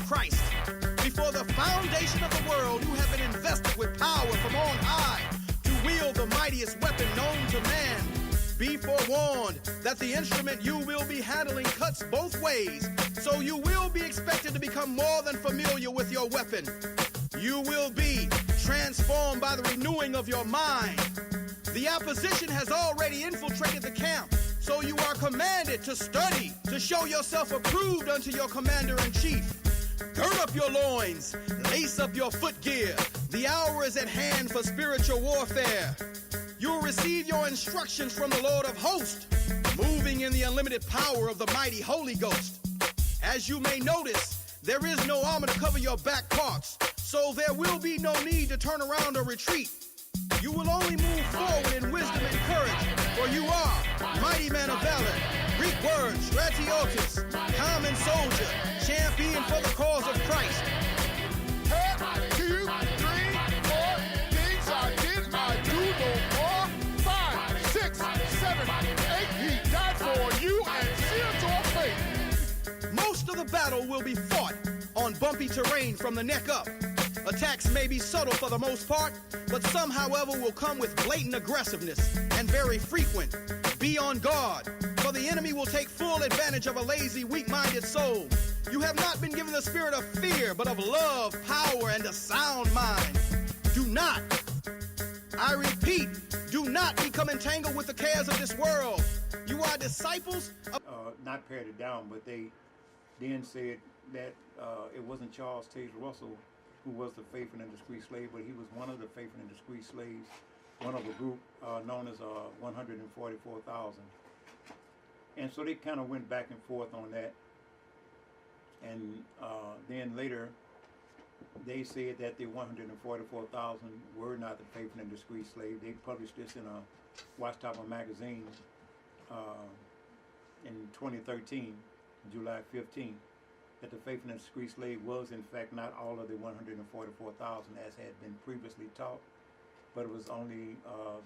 Christ. Before the foundation of the world, you have been invested with power from on high to wield the mightiest weapon known to man. Be forewarned that the instrument you will be handling cuts both ways, so you will be expected to become more than familiar with your weapon. You will be transformed by the renewing of your mind. The opposition has already infiltrated the camp, so you are commanded to study, to show yourself approved unto your commander-in-chief. Gird up your loins, lace up your foot gear. The hour is at hand for spiritual warfare. You will receive your instructions from the Lord of hosts, moving in the unlimited power of the mighty Holy Ghost. As you may notice, there is no armor to cover your back parts, so there will be no need to turn around or retreat. You will only move forward in wisdom and courage, for you are mighty man of valor, Greek word, stratiotis, common soldier, champion for the cause of Christ. 1, 2, 3, 4 things I did, I do no more. 5, 6, 7, 8, he died for you and sealed your fate. Most of the battle will be fought on bumpy terrain from the neck up. Attacks may be subtle for the most part, but some, however, will come with blatant aggressiveness and very frequent. Be on guard, for the enemy will take full advantage of a lazy, weak-minded soul. You have not been given the spirit of fear, but of love, power, and a sound mind. Do not, I repeat, do not become entangled with the cares of this world. You are disciples of... Not pared it down, but they then said that it wasn't Charles Taze Russell who was the faithful and discreet slave, but he was one of the faithful and discreet slaves, one of a group known as 144,000. And so they kind of went back and forth on that. And then later, they said that the 144,000 were not the faithful and discreet slave. They published this in a Watchtower magazine in 2013, July 15. That the faithful and discreet slave was in fact not all of the 144,000 as had been previously taught, but it was only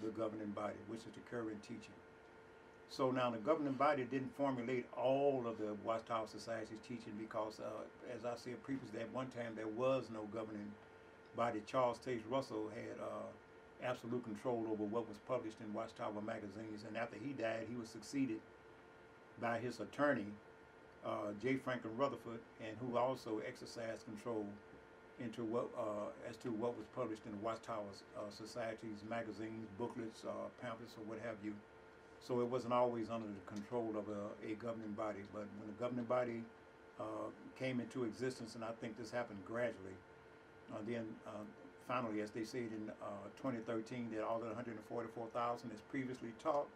the governing body, which is the current teaching. So now the governing body didn't formulate all of the Watchtower Society's teaching because, as I said previously, at one time there was no governing body. Charles Taze Russell had absolute control over what was published in Watchtower magazines, and after he died, he was succeeded by his attorney, J. Franklin Rutherford, and who also exercised control into what as to what was published in the Watchtower Society's magazines, booklets, pamphlets, or what have you. So it wasn't always under the control of a governing body. But when the governing body came into existence, and I think this happened gradually, then finally, as they said in 2013, that all the 144,000 as previously taught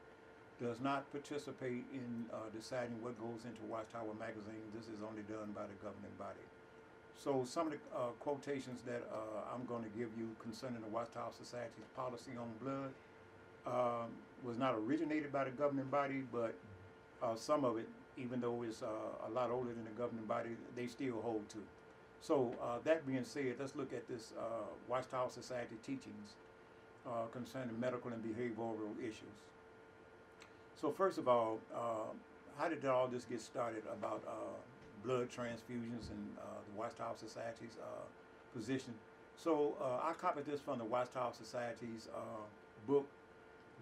does not participate in deciding what goes into Watchtower magazine. This is only done by the governing body. So some of the quotations that I'm going to give you concerning the Watchtower Society's policy on blood was not originated by the governing body, but some of it, even though it's a lot older than the governing body, they still hold to. So that being said, let's look at this Watchtower Society teachings concerning medical and behavioral issues. So first of all, how did all this get started about blood transfusions and the Watchtower Society's position? So I copied this from the Watchtower Society's book,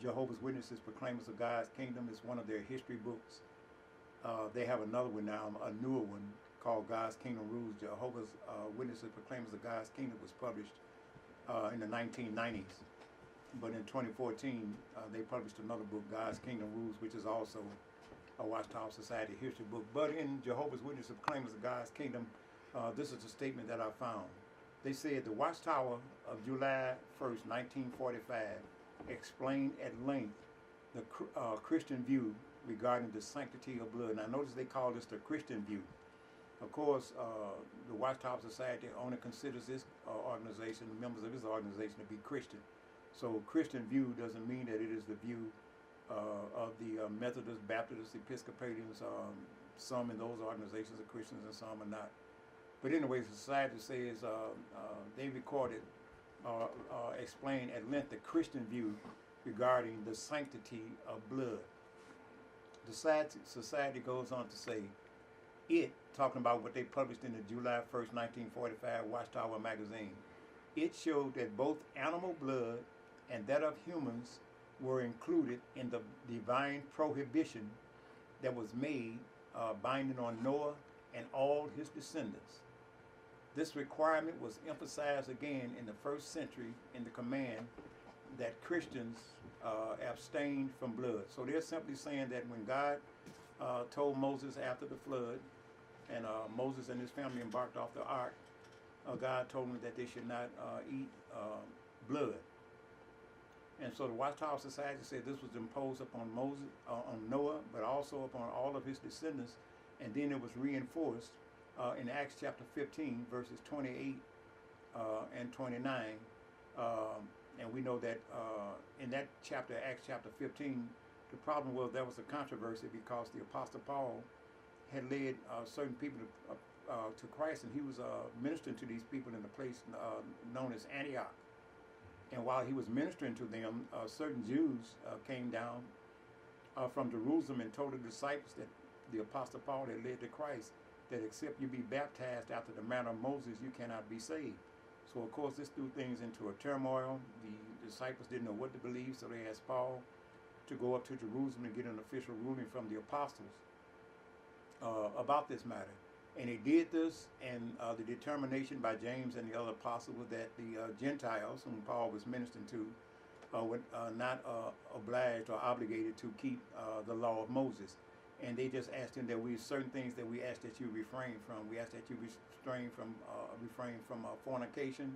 Jehovah's Witnesses, Proclaimers of God's Kingdom. It's one of their history books. They have another one now, a newer one, called God's Kingdom Rules. Jehovah's Witnesses, Proclaimers of God's Kingdom was published in the 1990s. But in 2014, they published another book, God's Kingdom Rules, which is also a Watchtower Society history book. But in Jehovah's Witnesses, Proclaimers of God's Kingdom, this is a statement that I found. They said the Watchtower of July 1st, 1945, explained at length the Christian view regarding the sanctity of blood. Now notice they call this the Christian view. Of course, the Watchtower Society only considers this organization, members of this organization, to be Christian. So Christian view doesn't mean that it is the view of the Methodists, Baptists, Episcopalians. Some in those organizations are Christians and some are not. But anyway, the society says they recorded explained at length the Christian view regarding the sanctity of blood. The society goes on to say, it, talking about what they published in the July 1st, 1945 Watchtower magazine. It showed that both animal blood and that of humans were included in the divine prohibition that was made binding on Noah and all his descendants. This requirement was emphasized again in the first century in the command that Christians abstain from blood. So they're simply saying that when God told Moses after the flood, and Moses and his family embarked off the ark, God told them that they should not eat blood. And so the Watchtower Society said this was imposed upon Moses, on Noah, but also upon all of his descendants. And then it was reinforced in Acts chapter 15, verses 28 and 29. And we know that in that chapter, Acts chapter 15, the problem was there was a controversy because the Apostle Paul had led certain people to Christ, and he was ministering to these people in a place known as Antioch. And while he was ministering to them, certain Jews came down from Jerusalem and told the disciples that the Apostle Paul had led to Christ, that except you be baptized after the manner of Moses, you cannot be saved. So of course this threw things into a turmoil. The disciples didn't know what to believe, so they asked Paul to go up to Jerusalem and get an official ruling from the apostles about this matter. And he did this, and the determination by James and the other apostles was that the Gentiles, whom Paul was ministering to, were not obliged or obligated to keep the law of Moses. And they just asked him that certain things that we ask that you refrain from. We ask that you refrain from fornication,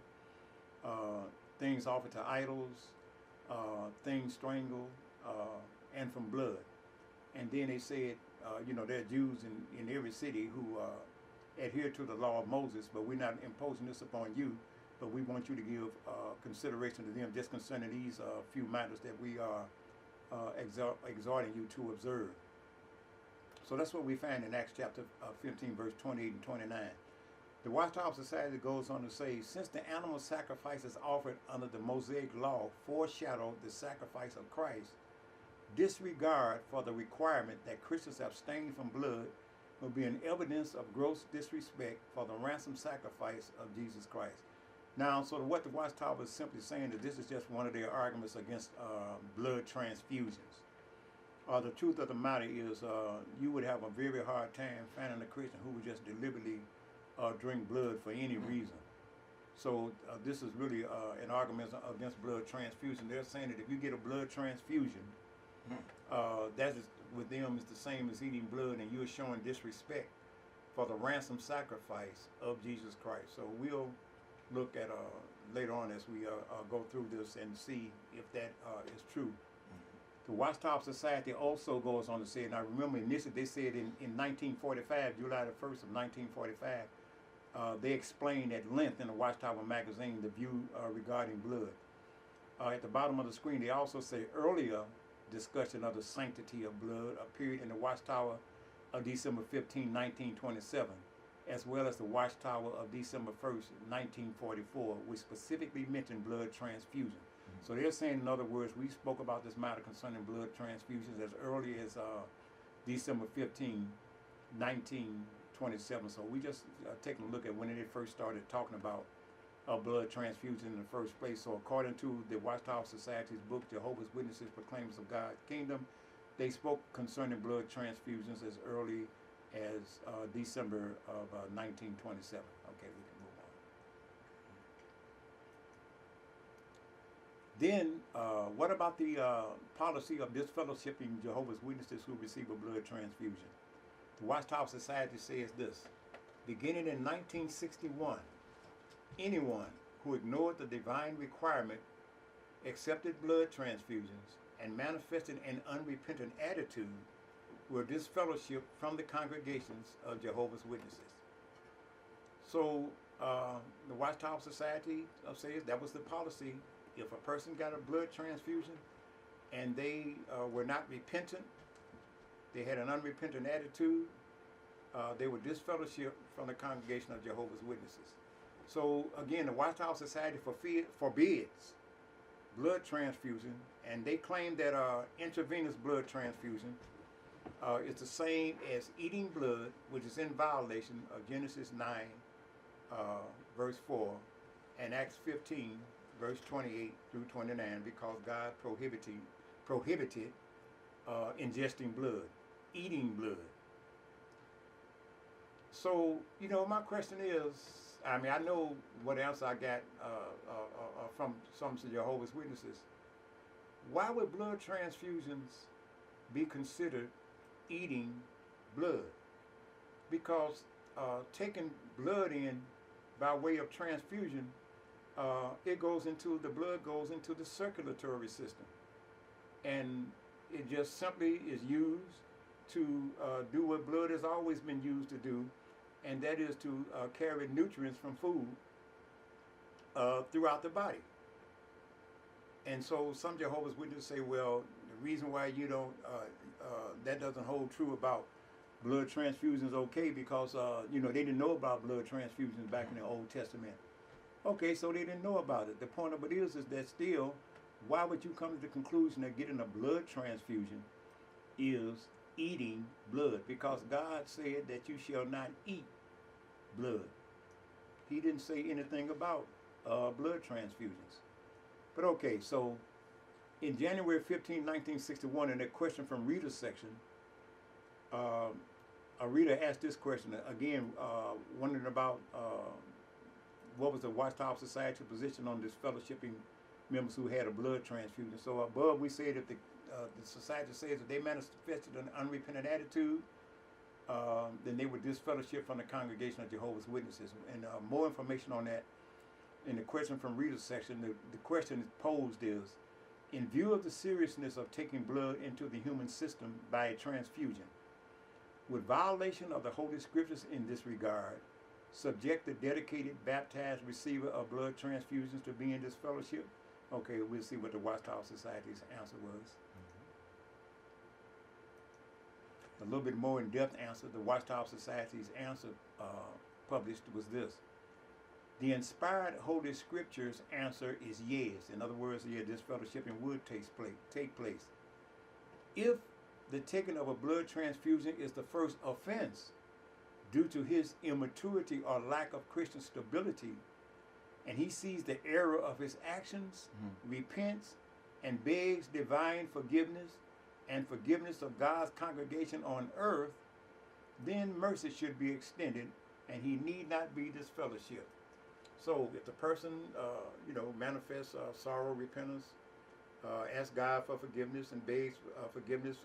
things offered to idols, things strangled, and from blood. And then they said, there are Jews in every city who adhere to the law of Moses, but we're not imposing this upon you, but we want you to give consideration to them just concerning these few matters that we are exhorting you to observe. So that's what we find in Acts chapter 15, verse 28 and 29. The Watchtower Society goes on to say, since the animal sacrifices offered under the Mosaic law foreshadow the sacrifice of Christ, disregard for the requirement that Christians abstain from blood will be an evidence of gross disrespect for the ransom sacrifice of Jesus Christ. Now, so what the Watchtower is simply saying is this is just one of their arguments against blood transfusions. The truth of the matter is you would have a very hard time finding a Christian who would just deliberately drink blood for any reason. So this is really an argument against blood transfusion. They're saying that if you get a blood transfusion, that is with them is the same as eating blood, and you're showing disrespect for the ransom sacrifice of Jesus Christ. So we'll look at later on as we go through this and see if that is true. The Watchtower Society also goes on to say, and I remember initially they said in 1945, July the 1st of 1945, they explained at length in the Watchtower magazine the view regarding blood. At the bottom of the screen, they also say earlier discussion of the sanctity of blood appeared in the Watchtower of December 15, 1927, as well as the Watchtower of December 1st, 1944, which specifically mentioned blood transfusion. So they're saying, in other words, we spoke about this matter concerning blood transfusions as early as December 15, 1927. So we just taking a look at when they first started talking about blood transfusion in the first place. So according to the Watchtower Society's book, Jehovah's Witnesses Proclaimers of God's Kingdom, they spoke concerning blood transfusions as early as December of 1927. Okay, we can move on. Then, what about the policy of disfellowshipping Jehovah's Witnesses who receive a blood transfusion? The Watchtower Society says this: beginning in 1961, anyone who ignored the divine requirement, accepted blood transfusions, and manifested an unrepentant attitude were disfellowshipped from the congregations of Jehovah's Witnesses. So the Watchtower Society says that was the policy. If a person got a blood transfusion and they were not repentant, they had an unrepentant attitude, they were disfellowshipped from the congregation of Jehovah's Witnesses. So again, the Watchtower Society forbids blood transfusion, and they claim that intravenous blood transfusion It's the same as eating blood, which is in violation of Genesis 9, verse 4, and Acts 15, verse 28 through 29, because God prohibited ingesting blood, eating blood. So, you know, my question is, I mean, I know what else I got from some Jehovah's Witnesses. Why would blood transfusions be considered eating blood? Because taking blood in by way of transfusion, the blood goes into the circulatory system, and it just simply is used to do what blood has always been used to do, and that is to carry nutrients from food throughout the body. And so some Jehovah's Witnesses say, well, the reason why you don't, that doesn't hold true about blood transfusions, okay, because, you know, they didn't know about blood transfusions back in the Old Testament. Okay, so they didn't know about it. The point of it is that still, why would you come to the conclusion that getting a blood transfusion is eating blood? Because God said that you shall not eat blood. He didn't say anything about blood transfusions. But okay, so in January 15, 1961, in that question from reader section, a reader asked this question, again, wondering about what was the Watchtower Society position on disfellowshipping members who had a blood transfusion. So above we said that the society says that they manifested an unrepentant attitude, then they would disfellowship from the congregation of Jehovah's Witnesses. And more information on that in the question from reader section. The question posed is, in view of the seriousness of taking blood into the human system by a transfusion, would violation of the Holy Scriptures in this regard subject the dedicated baptized receiver of blood transfusions to being disfellowship? Okay, we'll see what the Watchtower Society's answer was. A little bit more in-depth answer, the Watchtower Society's answer published was this. The inspired Holy Scriptures answer is yes. In other words, yeah, disfellowshipping would take place. If the taking of a blood transfusion is the first offense due to his immaturity or lack of Christian stability, and he sees the error of his actions, repents, and begs divine forgiveness and forgiveness of God's congregation on earth, then mercy should be extended, and he need not be disfellowshipped. So if the person, manifests sorrow, repentance, asks God for forgiveness and begs forgiveness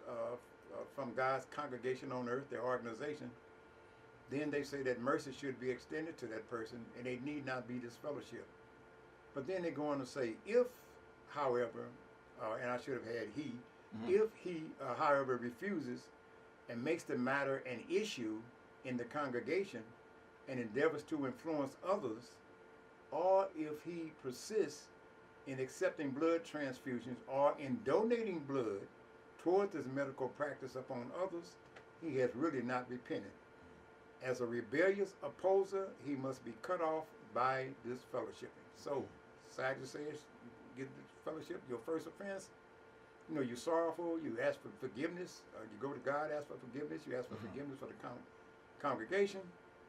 from God's congregation on earth, their organization, then they say that mercy should be extended to that person and they need not be disfellowshipped. But then they go on to say, if, however, and I should have had he, if he, however, refuses and makes the matter an issue in the congregation and endeavors to influence others, or if he persists in accepting blood transfusions or in donating blood towards his medical practice upon others, he has really not repented. As a rebellious opposer, he must be cut off by this fellowshipping. So, Sadducees says, get the fellowship, your first offense, you're sorrowful, you ask for forgiveness, you go to God, ask for forgiveness, you ask for forgiveness for the congregation,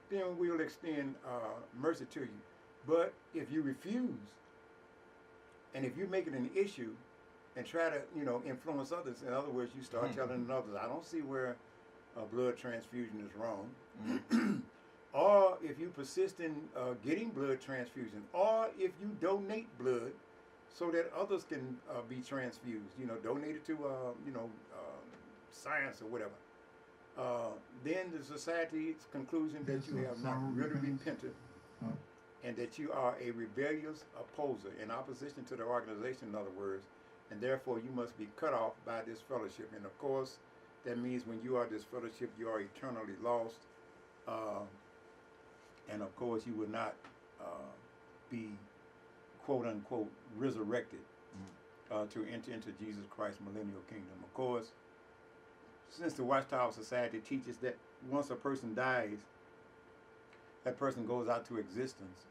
then we'll extend mercy to you. But if you refuse, and if you make it an issue and try to, influence others, in other words, you start telling others, I don't see where a blood transfusion is wrong. Or if you persist in getting blood transfusion, or if you donate blood so that others can be transfused, donate it to, science or whatever. Then the society's conclusion that you have not really repented and that you are a rebellious opposer in opposition to the organization, in other words, and therefore you must be cut off by this fellowship. And of course, that means when you are disfellowship, you are eternally lost. And of course, you will not be, quote unquote, resurrected to enter into Jesus Christ's millennial kingdom. Of course, since the Watchtower Society teaches that once a person dies, that person goes out to existence,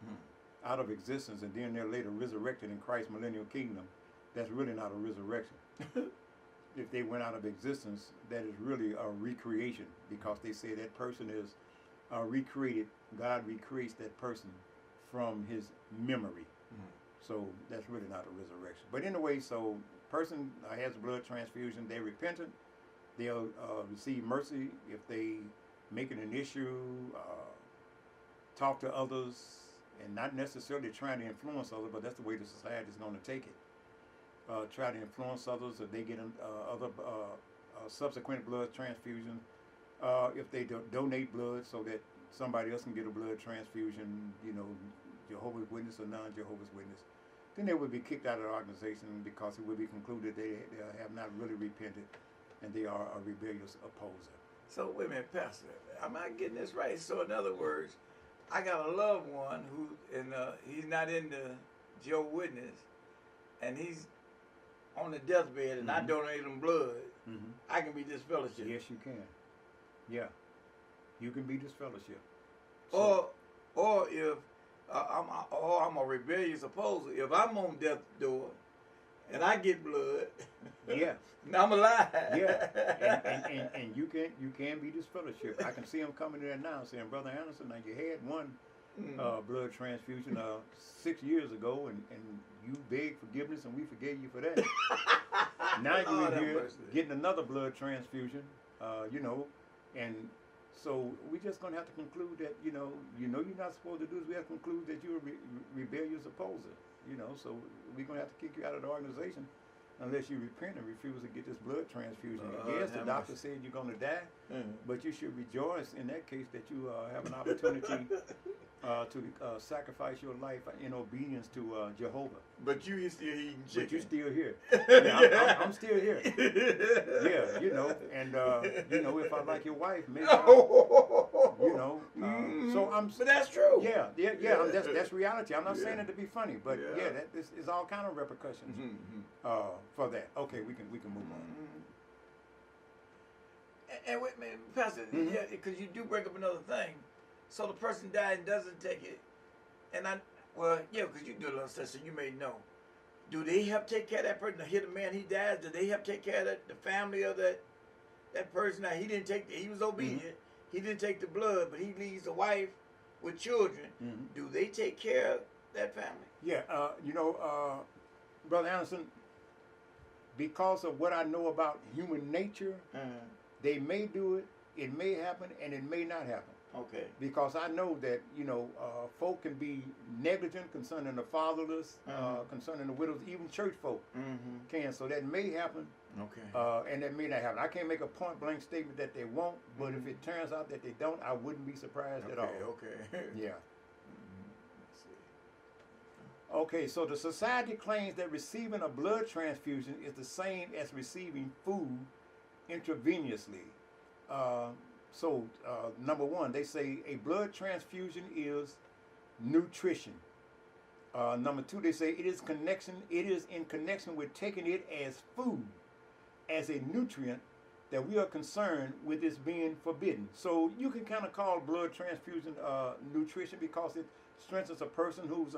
out of existence, and then they're later resurrected in Christ's millennial kingdom, that's really not a resurrection. if they went out of existence, that is really a recreation, because they say that person is recreated. God recreates that person from his memory. So that's really not a resurrection. But anyway, so person has a blood transfusion, they're repentant, they'll receive mercy if they make it an issue, talk to others, and not necessarily trying to influence others, but that's the way the society is going to take it. Try to influence others if they get other subsequent blood transfusion, if they donate blood so that somebody else can get a blood transfusion, you know, Jehovah's Witness or non-Jehovah's Witness, then they would be kicked out of the organization because it would be concluded they have not really repented and they are a rebellious opposer. So wait a minute, Pastor, am I getting this right? So in other words, I got a loved one who, and he's not in the Jehovah's Witness, and he's on the deathbed, and I donate him blood. I can be disfellowshipped. Yes, you can. Yeah, you can be disfellowshipped. So, Or if I'm a rebellious opposer, if I'm on death's door and I get blood, yeah, I'm alive. Yeah, and you can be disfellowshipped. I can see him coming there now saying, Brother Anderson, now you had one blood transfusion 6 years ago, and you begged forgiveness, and we forgave you for that. Now you're in here getting another blood transfusion, you know, and so we're just going to have to conclude that, you know you're not supposed to do this. We have to conclude that you're a rebellious opposer, you know, so we're going to have to kick you out of the organization unless you repent and refuse to get this blood transfusion. Yes, the doctor said you're going to die, but you should rejoice in that case that you have an opportunity to sacrifice your life in obedience to Jehovah. But you still eating chicken. But you're still here. Yeah, I'm still here. Yeah, you know, and you know, if I like your wife, maybe you know. So I'm. But that's true. Yeah. That's reality. I'm not saying it to be funny, but that this is all kind of repercussions for that. Okay, we can move on. And wait a minute, Pastor, yeah, because you do bring up another thing. So the person died and doesn't take it, and because you do a little stuff, so you may know. Do they help take care of that person? Here, the man, he dies. Do they help take care of the family of that person? Now, he didn't take. He was obedient. He didn't take the blood, but he leaves a wife with children. Do they take care of that family? Yeah, you know, Brother Anderson, because of what I know about human nature, they may do it. It may happen, and it may not happen. Okay. Because I know that, you know, folk can be negligent concerning the fatherless, concerning the widows, even church folk can. So that may happen. Okay. And that may not happen. I can't make a point blank statement that they won't, but if it turns out that they don't, I wouldn't be surprised at all. Okay. Yeah. Let's see. Okay, so the society claims that receiving a blood transfusion is the same as receiving food intravenously. So, number one, they say a blood transfusion is nutrition. Number two, they say it is in connection with taking it as food, as a nutrient, that we are concerned with this being forbidden. So you can kind of call blood transfusion nutrition because it strengthens a person who's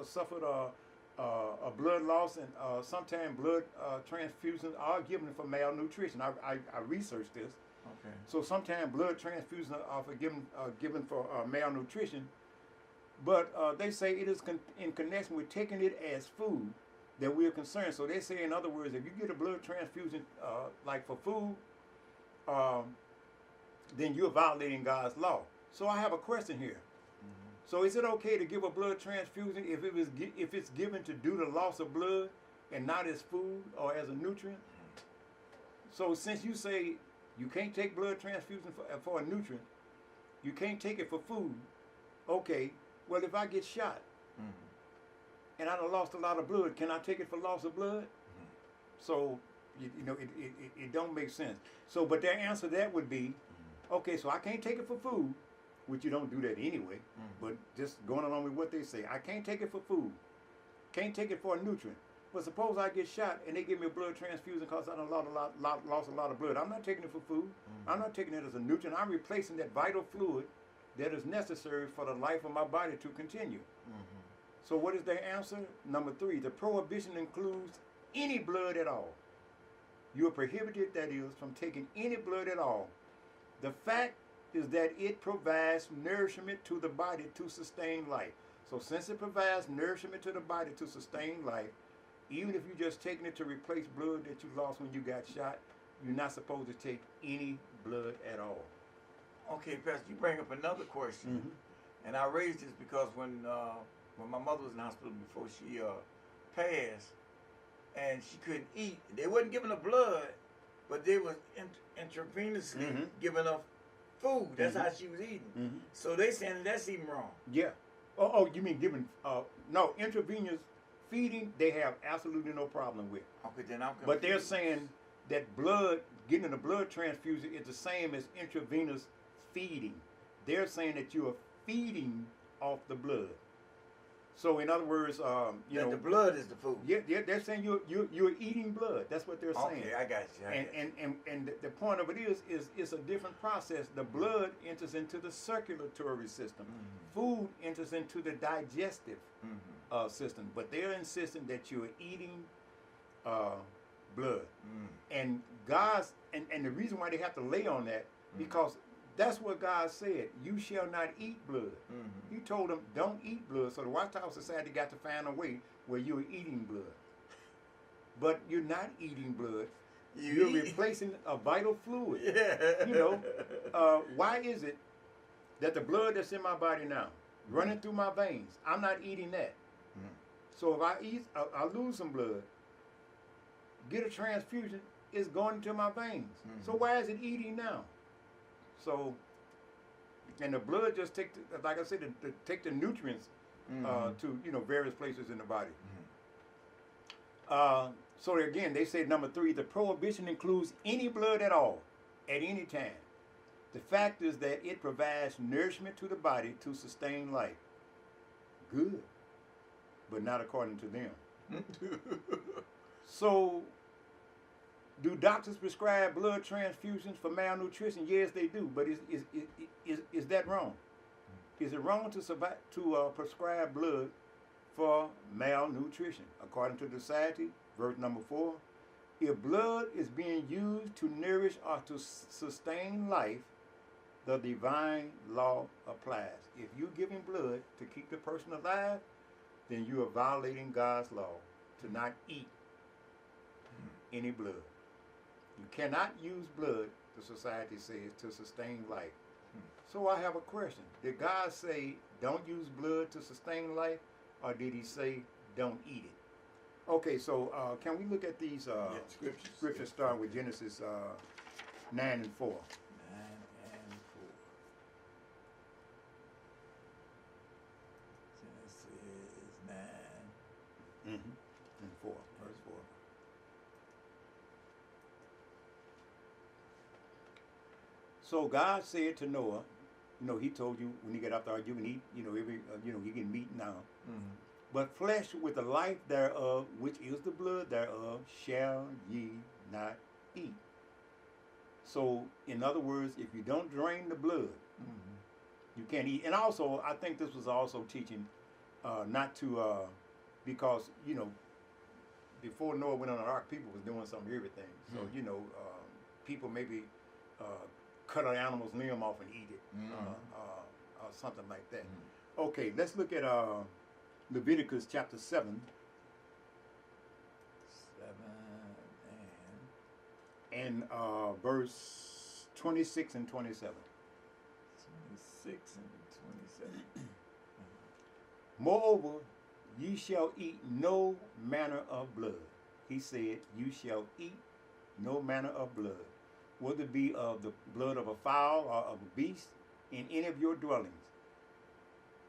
suffered a blood loss, and sometimes blood transfusions are given for malnutrition. I researched this. Okay. So sometimes blood transfusions are given for malnutrition, but they say it is in connection with taking it as food that we are concerned. So they say, in other words, if you get a blood transfusion like for food, then you're violating God's law. So I have a question here. So is it okay to give a blood transfusion if it's given to do the loss of blood and not as food or as a nutrient? So since you say you can't take blood transfusion for a nutrient, you can't take it for food, okay, well, if I get shot and I done lost a lot of blood, can I take it for loss of blood? So, it don't make sense. So, but their answer to that would be, okay, so I can't take it for food, which you don't do that anyway, but just going along with what they say, I can't take it for food, can't take it for a nutrient. But suppose I get shot and they give me a blood transfusion because I done lost a lot of blood. I'm not taking it for food. I'm not taking it as a nutrient. I'm replacing that vital fluid that is necessary for the life of my body to continue. So what is their answer? Number three, the prohibition includes any blood at all. You are prohibited, that is, from taking any blood at all. The fact is that it provides nourishment to the body to sustain life. So since it provides nourishment to the body to sustain life, even if you're just taking it to replace blood that you lost when you got shot, you're not supposed to take any blood at all. Okay, Pastor, you bring up another question. Mm-hmm. And I raised this because when my mother was in the hospital before she passed, and she couldn't eat, they wasn't giving her blood, but they was intravenously giving her food. That's how she was eating. So they saying that's even wrong. Yeah. Oh, you mean giving? No, intravenous feeding they have absolutely no problem with. Okay, then I'm confused. But they're saying that blood, getting a blood transfusion is the same as intravenous feeding. They're saying that you are feeding off the blood. So in other words, you know, the blood is the food. Yeah, they're saying you're eating blood. That's what they're saying. Okay, I got you. And the point of it is it's a different process. The blood enters into the circulatory system. Food enters into the digestive system. But they're insisting that you're eating blood. And God's and the reason why they have to lay on that because that's what God said. You shall not eat blood. He told them, don't eat blood. So the Watchtower Society got to find a way where you're eating blood. But you're not eating blood. You're replacing a vital fluid. You know, why is it that the blood that's in my body now, running through my veins, I'm not eating that. So if I eat, I lose some blood, get a transfusion, it's going into my veins. So why is it eating now? So, and the blood just take, like I said, to take the nutrients to, you know, various places in the body. So again, they say number 3, the prohibition includes any blood at all, at any time. The fact is that it provides nourishment to the body to sustain life. Good, but not according to them. So, do doctors prescribe blood transfusions for malnutrition? Yes, they do. But is that wrong? Is it wrong to prescribe blood for malnutrition? According to the society, verse number 4, if blood is being used to nourish or to sustain life, the divine law applies. If you're giving blood to keep the person alive, then you are violating God's law to not eat any blood. You cannot use blood, the society says, to sustain life. So I have a question. Did God say don't use blood to sustain life, or did he say don't eat it? Okay, so can we look at these scriptures starting with Genesis 9 and 4. 9 and 4. Genesis 9 and 4. Verse 4. So God said to Noah, you know, he told you when you get out there, you can eat, you know, every, you know, you can meat now. But flesh with the life thereof, which is the blood thereof, shall ye not eat. So, in other words, if you don't drain the blood, you can't eat. And also, I think this was also teaching not to, because, you know, before Noah went on the ark, people was doing some of everything. So, you know, people maybe cut an animal's limb off and eat it, or something like that. Okay, let's look at Leviticus chapter 7. 7 and verse 26 and 27. 26 and 27. Moreover, ye shall eat no manner of blood. He said, you shall eat no manner of blood, whether it be of the blood of a fowl or of a beast, in any of your dwellings.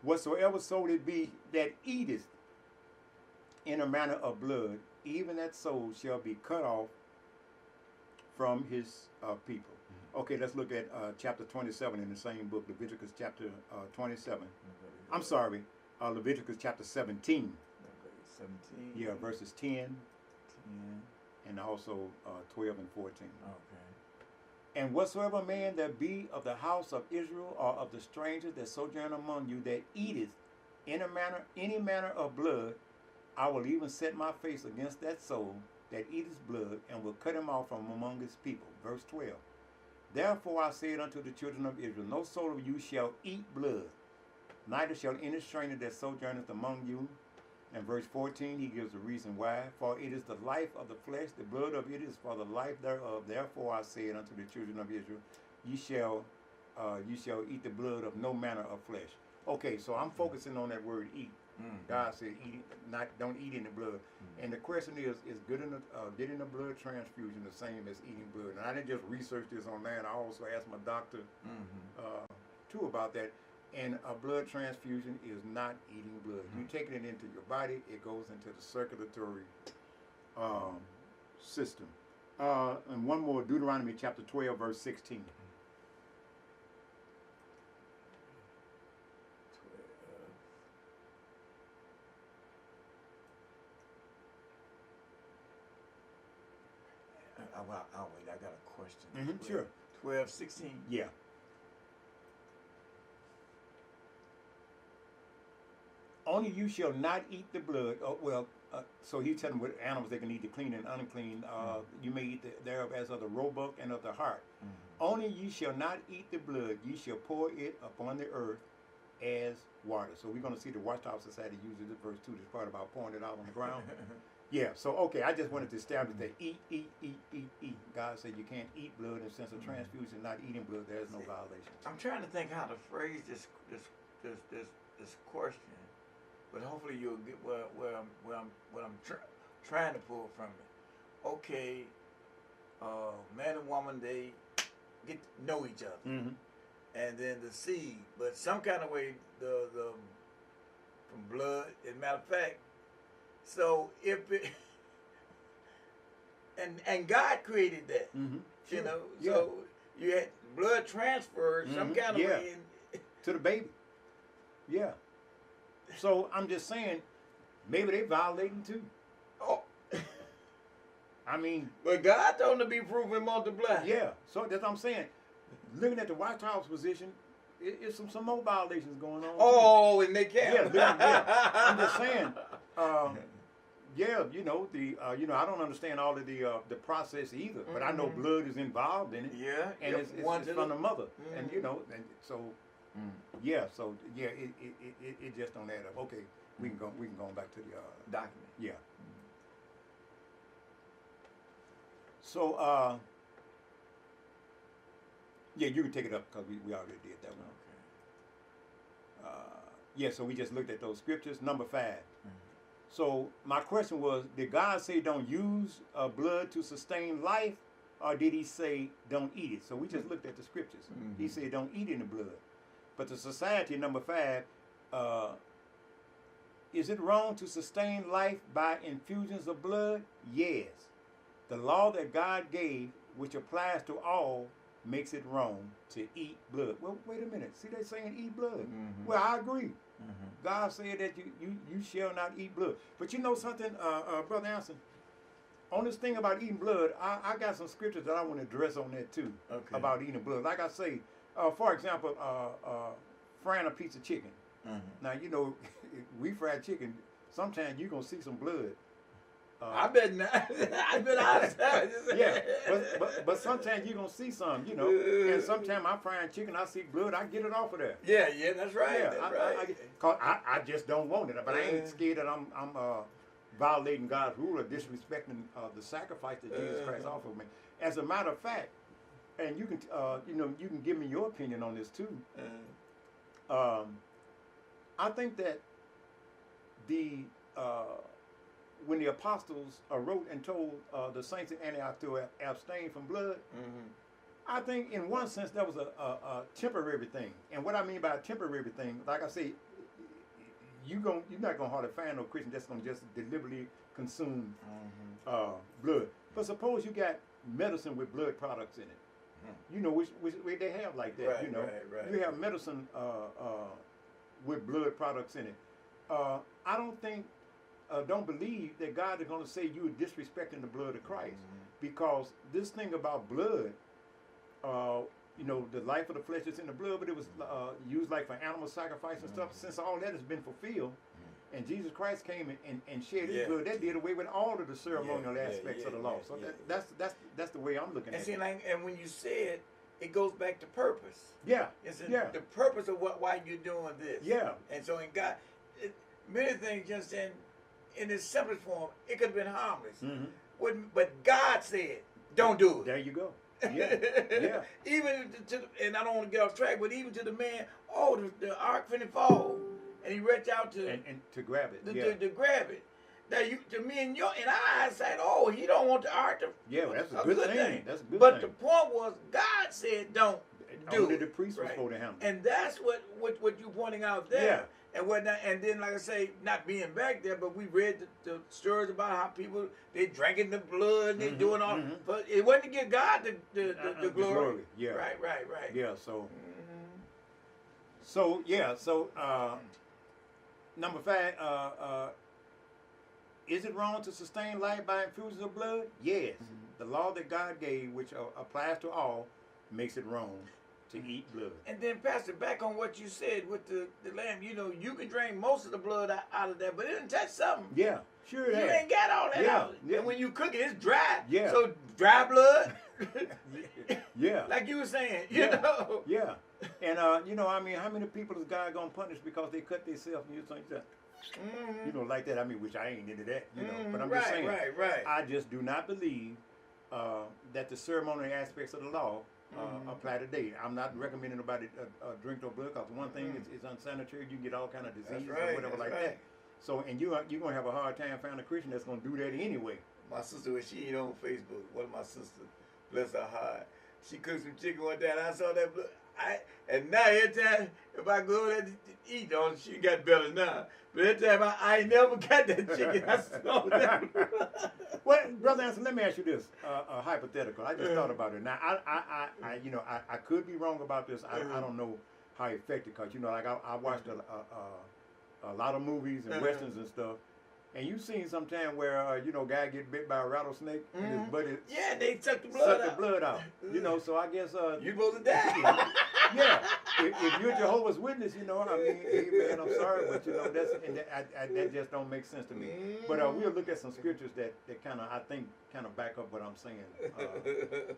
Whatsoever soul it be that eateth in a manner of blood, even that soul shall be cut off from his people. Okay, let's look at chapter 27 in the same book, Leviticus chapter 27. I'm sorry, Leviticus chapter 17. 17. Yeah, verses 10 and also 12 and 14. Okay. And whatsoever man that be of the house of Israel or of the strangers that sojourn among you that eateth in a manner, any manner of blood, I will even set my face against that soul, that eateth blood, and will cut him off from among his people. Verse 12. Therefore I said unto the children of Israel, no soul of you shall eat blood, neither shall any stranger that sojourneth among you. And verse 14, he gives the reason why. For it is the life of the flesh, the blood of it is for the life thereof. Therefore I said unto the children of Israel, you shall eat the blood of no manner of flesh. Okay, so I'm focusing on that word eat. God said, don't eat any blood. And the question is getting a blood transfusion the same as eating blood? And I didn't just research this online. I also asked my doctor too about that. And a blood transfusion is not eating blood. You're taking it into your body. It goes into the circulatory system. And one more, Deuteronomy chapter 12, verse 16. I'll wait. I got a question. Sure. 12, 16. Yeah. Only you shall not eat the blood. So he's telling what animals they can eat, the clean and unclean. You may eat thereof as of the roebuck and of the hart. Only you shall not eat the blood. Ye shall pour it upon the earth as water. So we're going to see the Watchtower Society uses this verse 2, this part about pouring it out on the ground. Yeah, so okay, I just wanted to establish that eat. God said you can't eat blood in the sense of transfusion, not eating blood. There's no violation. I'm trying to think how to phrase this question, but hopefully you'll get where I'm trying to pull from it. Okay, man and woman, they get to know each other, and then the seed, but some kind of way the from blood. As a matter of fact. So if it, and God created that, Sure. you know, so you had blood transfer some kind of way to the baby. Yeah. So I'm just saying, maybe they violating too. Oh. I mean, but God told them to be fruitful and multiply. Yeah. So that's what I'm saying. Looking at the White House position, it's some more violations going on. Oh, and they can't. Yeah. I'm just saying. Yeah, you know I don't understand all of the process either, but I know blood is involved in it. Yeah, and it's from the mother, and and so it just don't add up. Okay, we can go back to the document. Yeah. So yeah, you can take it up because we already did that one. Okay. So we just looked at those scriptures. Number 5. So my question was, did God say don't use blood to sustain life, or did he say don't eat it? So we just looked at the scriptures. He said don't eat any blood. But the society, number 5, is it wrong to sustain life by infusions of blood? Yes. The law that God gave, which applies to all, makes it wrong to eat blood. Well, wait a minute. See, they're saying eat blood. Well, I agree. God said that you shall not eat blood. But you know something, Brother Anson? On this thing about eating blood, I got some scriptures that I want to address on that too, about eating blood. Like I say, for example, frying a piece of chicken. Now, you know, we fry chicken, sometimes you're going to see some blood. I bet not. I bet I. Yeah, but sometimes you're going to see some, you know. And sometimes I'm frying chicken, I see blood, I get it off of there. Yeah, that's right. Yeah, that's right. Cause I just don't want it. But I ain't scared that I'm violating God's rule or disrespecting the sacrifice that Jesus Christ offered me. As a matter of fact, and you can you can give me your opinion on this too. I think that when the apostles wrote and told the saints in Antioch to abstain from blood, I think in one sense that was a temporary thing. And what I mean by a temporary thing, like I say, you're not gonna hardly find no Christian that's gonna just deliberately consume blood. But suppose you got medicine with blood products in it. You know which way they have like that. Right, you know, right. You have medicine with blood products in it. I don't believe that God is going to say you are disrespecting the blood of Christ, because this thing about blood, the life of the flesh is in the blood, but it was used like for animal sacrifice and stuff. Since all that has been fulfilled, And Jesus Christ came and shed Yeah. his blood. That did away with all of the ceremonial Yeah, aspects of the yeah, law. yeah, So yeah. that's the way I'm looking And at see, it. like, and when you say it goes back to purpose. Yeah. It's Yeah. the purpose of why you're doing this. Yeah. And so in God, many things just in its simplest form, it could have been harmless. Mm-hmm. But God said, don't do it. There you go. Yeah. Yeah. Even and I don't want to get off track, but even to the man, the ark finna fall, and he reached out to And to grab it. to grab it. Now to me in our eyesight, he don't want the ark to. Yeah, that's a good thing. That's a good but thing. the point was, God said, don't do Only it. the priest was Right. supposed to handle it. And that's what you're pointing out there. And whatnot, and then like I say, not being back there, but we read the stories about how people they drinking the blood and they doing all, but it wasn't to give God the glory. Yeah. Right. Yeah. So number 5. Is it wrong to sustain life by infusions of blood? Yes. The law that God gave, which applies to all, makes it wrong to eat blood. And then, Pastor, back on what you said with the lamb, you can drain most of the blood out of that, but it didn't touch something. Yeah, sure. You ain't got all that out. Yeah. And when you cook it, it's dry. Yeah. So dry blood. Yeah. Like you were saying, Yeah. you know. Yeah. And how many people is God gonna punish because they cut themselves and you think that? Like that. I mean, which I ain't into that, But I'm just saying. Right. I just do not believe that the ceremonial aspects of the law apply today. I'm not recommending nobody drink no blood because one thing is unsanitary. You can get all kind of diseases or whatever like that. So, and you're gonna have a hard time finding a Christian that's gonna do that anyway. My sister, when she ain't on Facebook, one of my sisters, bless her heart, she cooked some chicken one day and I saw that blood. And now every time if I go there to eat, she got better now. But every time I ain't never got that chicken, I saw that. Well, Brother Anson, let me ask you this, hypothetical. I just thought about it. Now, I could be wrong about this. I don't know how effective, because like I watched a lot of movies and westerns and stuff. And you've seen sometime where guy get bit by a rattlesnake and his buddy they suck the blood out. So I guess you supposed to die. Yeah, if you're Jehovah's Witness, hey man, I'm sorry, but that just don't make sense to me. But we'll look at some scriptures that kind of, I think, kind of back up what I'm saying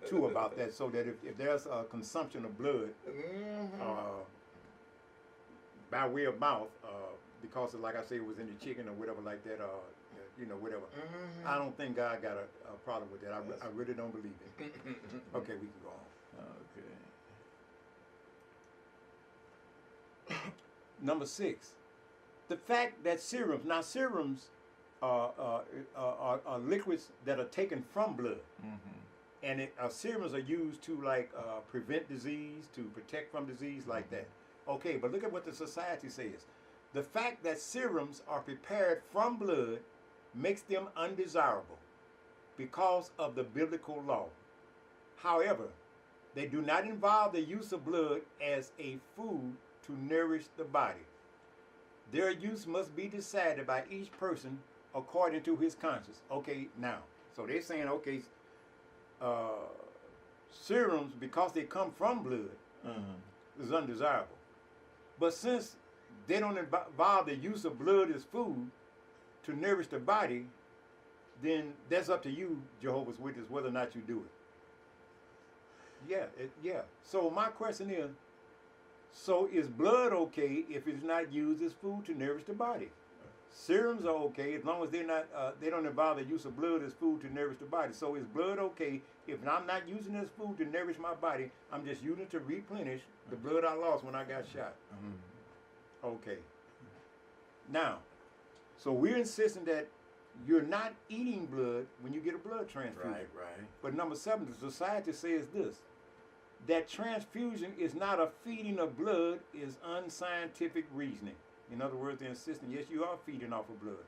too about that. So that if there's a consumption of blood by way of mouth, because like I say, it was in the chicken or whatever like that, whatever. I don't think God got a problem with that. I really don't believe it. Okay, we can go on. Okay. Number 6, the fact that serums are liquids that are taken from blood, and serums are used to prevent disease, to protect from disease, like that. Okay, but look at what the society says. The fact that serums are prepared from blood makes them undesirable because of the biblical law. However, they do not involve the use of blood as a food to nourish the body. Their use must be decided by each person according to his conscience. Okay, now, so they're saying, okay, serums, because they come from blood, is undesirable. But since they don't involve the use of blood as food to nourish the body, then that's up to you, Jehovah's Witness, whether or not you do it. Yeah. So my question is, so is blood okay if it's not used as food to nourish the body? Serums are okay as long as they don't involve the use of blood as food to nourish the body. So is blood okay if I'm not using it as food to nourish my body? I'm just using it to replenish the blood I lost when I got shot. Okay. Now, so we're insisting that you're not eating blood when you get a blood transfusion. Right. But number 7, the society says this, that transfusion is not a feeding of blood is unscientific reasoning. In other words, they're insisting, yes, you are feeding off of blood.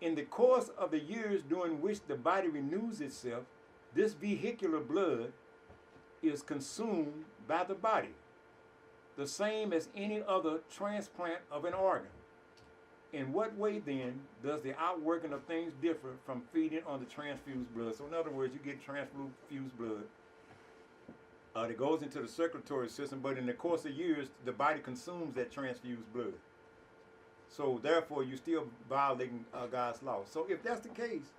In the course of the years during which the body renews itself, this vehicular blood is consumed by the body, the same as any other transplant of an organ. In what way, then, does the outworking of things differ from feeding on the transfused blood? So in other words, you get transfused blood that goes into the circulatory system, but in the course of years, the body consumes that transfused blood. So therefore, you're still violating God's law. So if that's the case,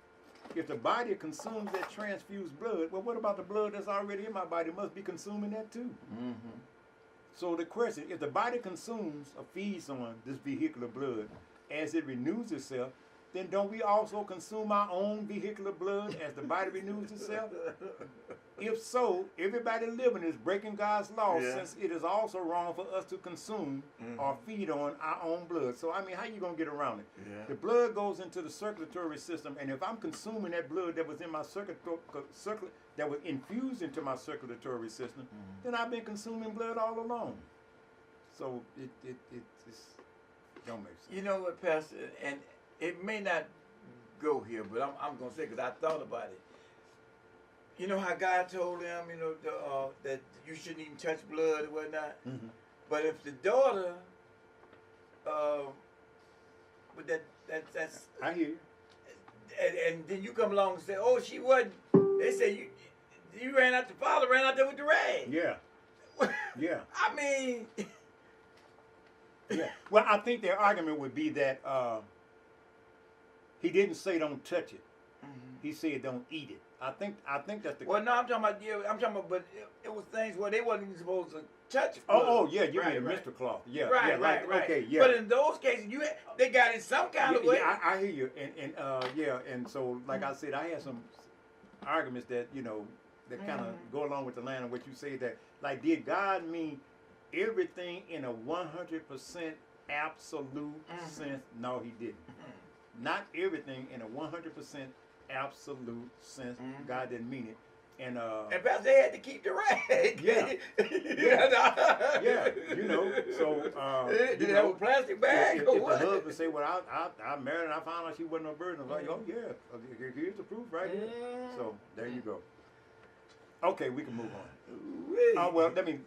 if the body consumes that transfused blood, well, what about the blood that's already in my body? It must be consuming that too. Mm-hmm. So the question, if the body consumes or feeds on this vehicular blood as it renews itself, then don't we also consume our own vehicular blood as the body renews itself? If so, everybody living is breaking God's law, since it is also wrong for us to consume or feed on our own blood. So, I mean, how you going to get around it? Yeah. The blood goes into the circulatory system, and if I'm consuming that blood that was in my that was infused into my circulatory system, then I've been consuming blood all along. So, it just don't make sense. You know what, Pastor, and it may not go here, but I'm going to say, because I thought about it. You know how God told them, you know, that you shouldn't even touch blood or whatnot? Mm-hmm. But if the daughter, but that's... I hear you. And then you come along and say, oh, she wasn't... They say you ran out, the father ran out there with the rag. Yeah. Yeah. I mean... Yeah. Well, I think their argument would be that he didn't say don't touch it. He said don't eat it. I think that's the. Well, no, I'm talking about, but it was things where they wasn't even supposed to touch blood. Oh, yeah, you mean Mr. Cloth. Yeah. Right. Okay, yeah. But in those cases, they got it some kind of way. Yeah, I hear you. And so, like I said, I had some arguments that, you know, that kind of go along with the line of what you say, that, like, did God mean everything in a 100% absolute sense? No, he didn't. Not everything in a 100% absolute sense. God didn't mean it. And Pastor, they had to keep the rag. Yeah. Yeah, you know, so did they have a plastic bag if or the what? husband say, well, I married and I found out she wasn't no virgin, I was like, oh yeah, here's the proof right here. So there you go. Okay, we can move on. Well, let me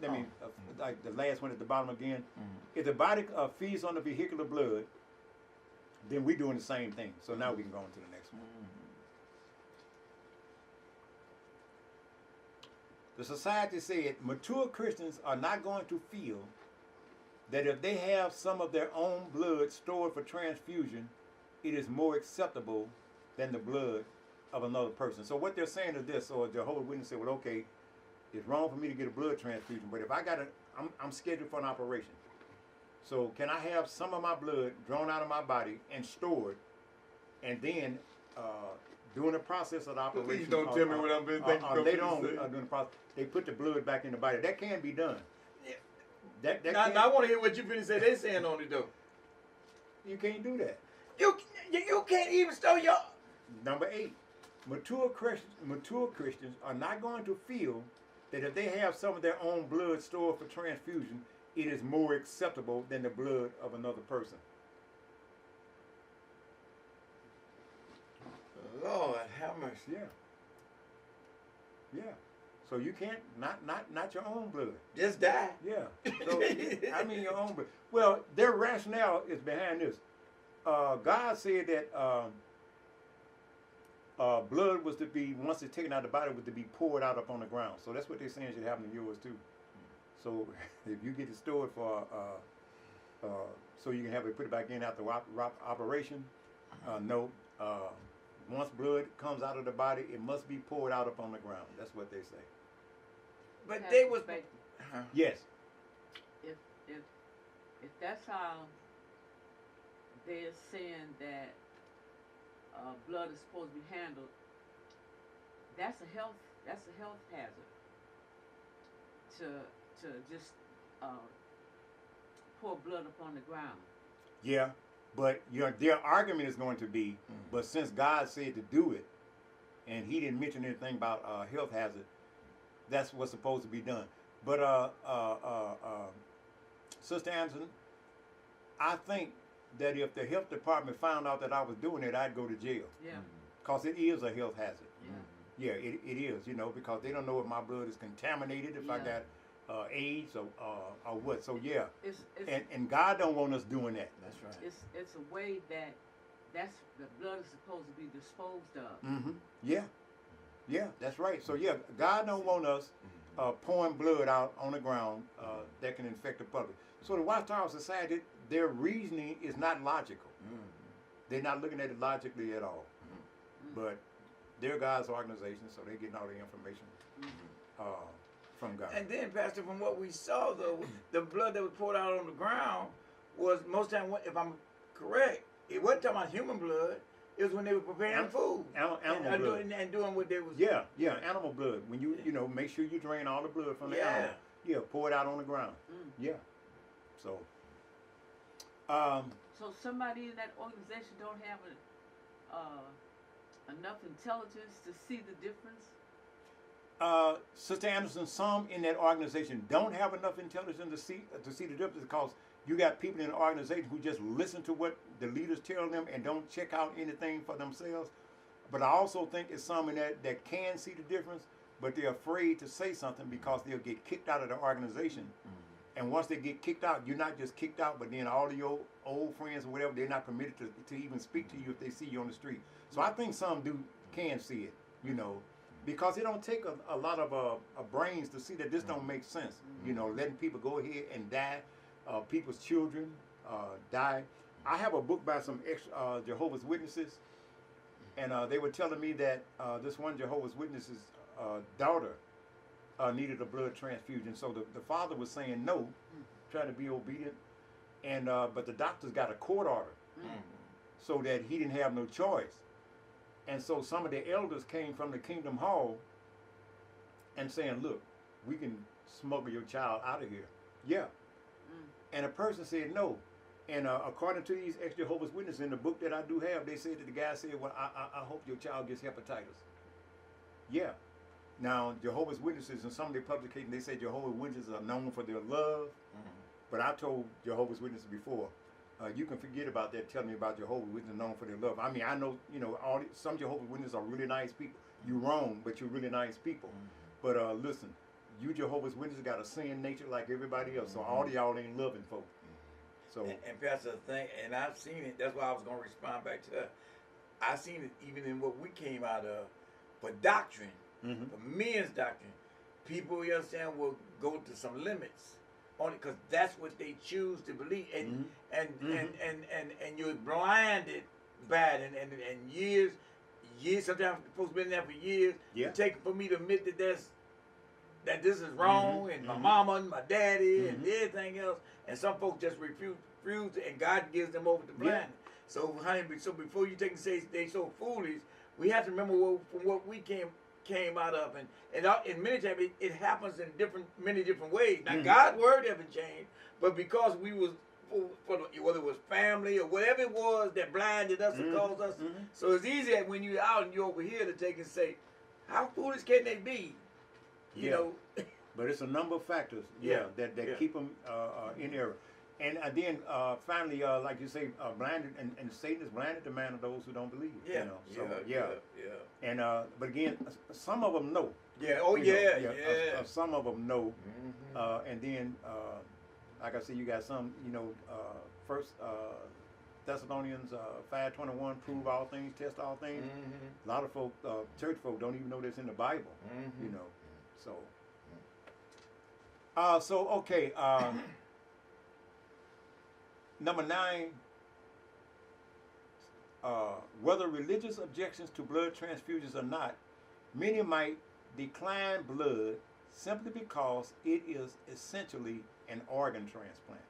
like the last one at the bottom again. If the body feeds on the vehicular blood, then we're doing the same thing. So now we can go on to the next one. The society said mature Christians are not going to feel that if they have some of their own blood stored for transfusion, it is more acceptable than the blood of another person. So what they're saying is this, or Jehovah's Witness say, well, okay, it's wrong for me to get a blood transfusion, but if I got I'm scheduled for an operation. So can I have some of my blood drawn out of my body and stored, and then during the process of the operation, Please don't tell me what I've been thinking. Later on, during the process, they put the blood back in the body. That can be done. Yeah. Now I want to hear what you've been saying. They saying on it though. You can't do that. You can't even store your. Number 8, mature Christians are not going to feel that if they have some of their own blood stored for transfusion, it is more acceptable than the blood of another person. Lord, how much? Yeah. So you can't not your own blood. Just die. Yeah. So I mean your own blood. Well, their rationale is behind this. God said that blood was to be, once it's taken out of the body, was to be poured out upon the ground. So that's what they're saying should happen to yours too. So if you get it stored for, so you can have it put it back in after operation, no. Once blood comes out of the body, it must be poured out upon the ground. That's what they say. But they was. Yes. If that's how they're saying that blood is supposed to be handled, that's a health hazard. To just pour blood upon the ground. Yeah, but their argument is going to be, but since God said to do it, and He didn't mention anything about health hazard, that's what's supposed to be done. But Sister Anderson, I think that if the health department found out that I was doing it, I'd go to jail. Yeah. Because it is a health hazard. Yeah. Yeah, it is, you know, because they don't know if my blood is contaminated, if I got AIDS or what. So yeah, and God don't want us doing that. That's right. It's a way that's the blood is supposed to be disposed of. Mm-hmm. Yeah, that's right. So yeah, God don't want us pouring blood out on the ground that can infect the public. So the Watchtower Society, their reasoning is not logical. Mm-hmm. They're not looking at it logically at all. But they're God's organization, so they're getting all the information from God. And then, Pastor, from what we saw, though, the blood that was poured out on the ground was most time, if I'm correct, it wasn't talking about human blood. It was when they were preparing food. Animal blood. And doing what they was. Yeah, animal blood. When you make sure you drain all the blood from the animal. Yeah, pour it out on the ground. Yeah. So. So somebody in that organization don't have enough intelligence to see the difference? Sister Anderson, some in that organization don't have enough intelligence to see the difference, because you got people in the organization who just listen to what the leaders tell them and don't check out anything for themselves. But I also think it's some in that can see the difference, but they're afraid to say something because they'll get kicked out of the organization. And once they get kicked out, you're not just kicked out, but then all of your old friends or whatever, they're not permitted to even speak to you if they see you on the street. So I think some can see it, because it don't take a lot of brains to see that this don't make sense. Letting people go ahead and die, people's children die. I have a book by some Jehovah's Witnesses, and they were telling me that this one Jehovah's Witness's daughter needed a blood transfusion. So the father was saying no, trying to be obedient, and but the doctors got a court order, so that he didn't have no choice. And so some of the elders came from the Kingdom Hall and saying, look, we can smuggle your child out of here. Yeah. And a person said no. And according to these ex-Jehovah's Witnesses in the book that I do have, they said that the guy said, well, I hope your child gets hepatitis. Yeah. Now, Jehovah's Witnesses, in some of their publications, they say Jehovah's Witnesses are known for their love. But I told Jehovah's Witnesses before, you can forget about that. Tell me about Jehovah's Witnesses known for their love. I mean, I know, some Jehovah's Witnesses are really nice people. You're wrong, but you're really nice people. But listen, you Jehovah's Witnesses got a sin nature like everybody else. So all of y'all ain't loving folk. So and Pastor, the thing, and I've seen it. That's why I was going to respond back to that. I've seen it even in what we came out of for doctrine, for men's doctrine. People, you understand, will go to some limits. Only because that's what they choose to believe, and you're blinded by it, and years, sometimes folks been there for years. Yeah. It takes for me to admit that this is wrong, and my mama and my daddy and everything else, and some folks just refuse, and God gives them over to blindness. So, honey, before you take and say they so foolish, we have to remember from what we came out of, and in many times it happens in many different ways. Now God's word haven't changed, but because we was whether it was family or whatever it was that blinded us and caused us, so it's easy when you're out and you're over here to take and say, how foolish can they be? You know. But it's a number of factors, that keep them in error. And then finally, like you say, blinded, and Satan is blinded the man of those who don't believe. And but again, some of them know. Some of them know. And then, like I said, you got some. First Thessalonians 5:21, prove all things, test all things. A lot of folk, church folk, don't even know that's in the Bible. So. Okay. Number 9, whether religious objections to blood transfusions or not, many might decline blood simply because it is essentially an organ transplant.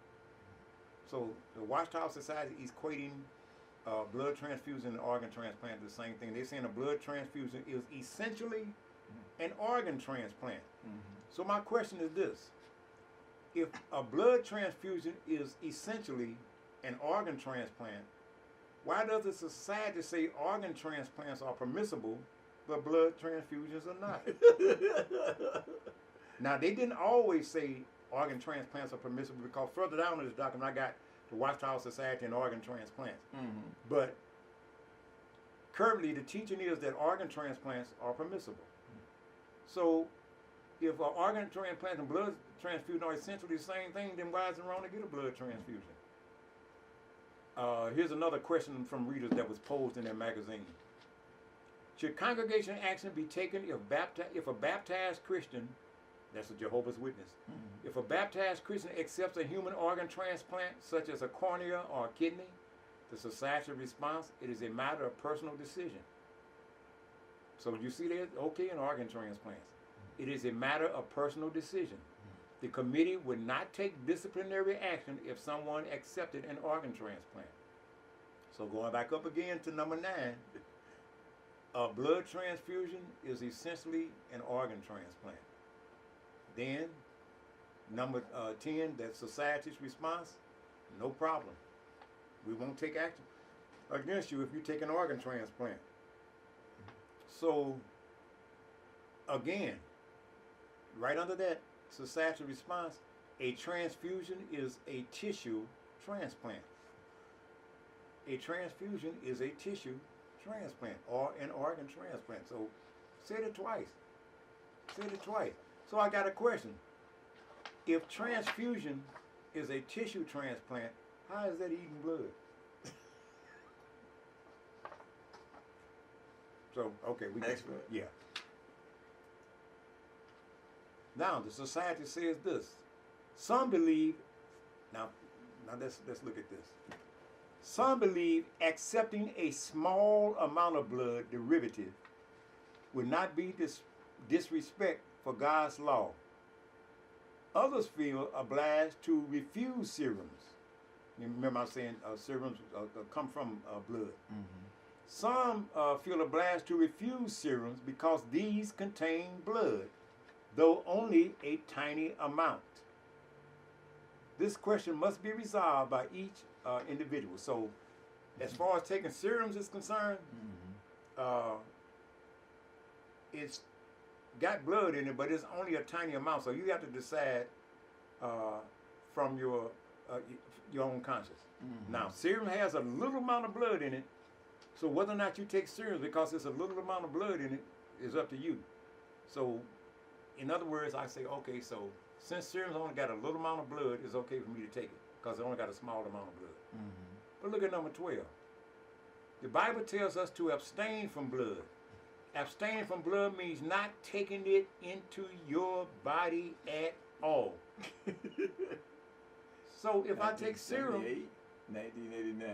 So the Watchtower Society is equating blood transfusion and organ transplant to the same thing. They're saying a blood transfusion is essentially an organ transplant. So my question is this. If a blood transfusion is essentially an organ transplant, why does the society say organ transplants are permissible, but blood transfusions are not? Now, they didn't always say organ transplants are permissible, because further down in this document, I got the Watchtower Society and organ transplants. But currently, the teaching is that organ transplants are permissible. So, if an organ transplant and blood transfusion are essentially the same thing, then why is it wrong to get a blood transfusion? Here's another question from readers that was posed in their magazine. Should congregation action be taken if a baptized Christian That's a Jehovah's Witness. If a baptized Christian accepts a human organ transplant, such as a cornea or a kidney, the societal response, it is a matter of personal decision. So you see that? Okay, in organ transplants. It is a matter of personal decision. The committee would not take disciplinary action if someone accepted an organ transplant. So going back up again to number 9, a blood transfusion is essentially an organ transplant. Then, number 10, that society's response, no problem. We won't take action against you if you take an organ transplant. So, again, right under that societal response, a transfusion is a tissue transplant. A transfusion is a tissue transplant or an organ transplant. So, say it twice. Say it twice. So I got a question. If transfusion is a tissue transplant, how is that eating blood? So, okay, we Next one. Yeah. Now, the society says this. Some believe, now let's look at this. Some believe accepting a small amount of blood derivative would not be disrespect for God's law. Others feel obliged to refuse serums. You remember I was saying serums come from blood. Some feel obliged to refuse serums because these contain blood, though only a tiny amount. This question must be resolved by each individual. So, as far as taking serums is concerned, it's got blood in it, but it's only a tiny amount. So you have to decide from your own conscience. Now, serum has a little amount of blood in it, so whether or not you take serums because there's a little amount of blood in it is up to you. So, in other words, I say, okay, so since serums only got a little amount of blood, it's okay for me to take it because it only got a small amount of blood. But look at number 12. The Bible tells us to abstain from blood. Abstaining from blood means not taking it into your body at all. So if I take serum, 1989.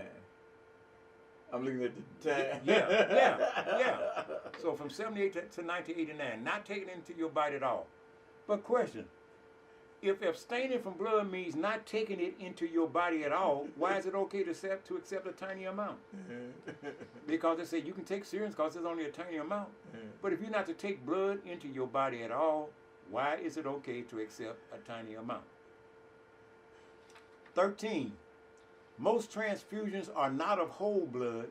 I'm looking at the time. yeah. So from 78 to 1989, not taking it into your body at all. But question, if abstaining from blood means not taking it into your body at all, why is it okay to accept a tiny amount? Because they say you can take serums because it's only a tiny amount. But if you're not to take blood into your body at all, why is it okay to accept a tiny amount? 13. Most transfusions are not of whole blood,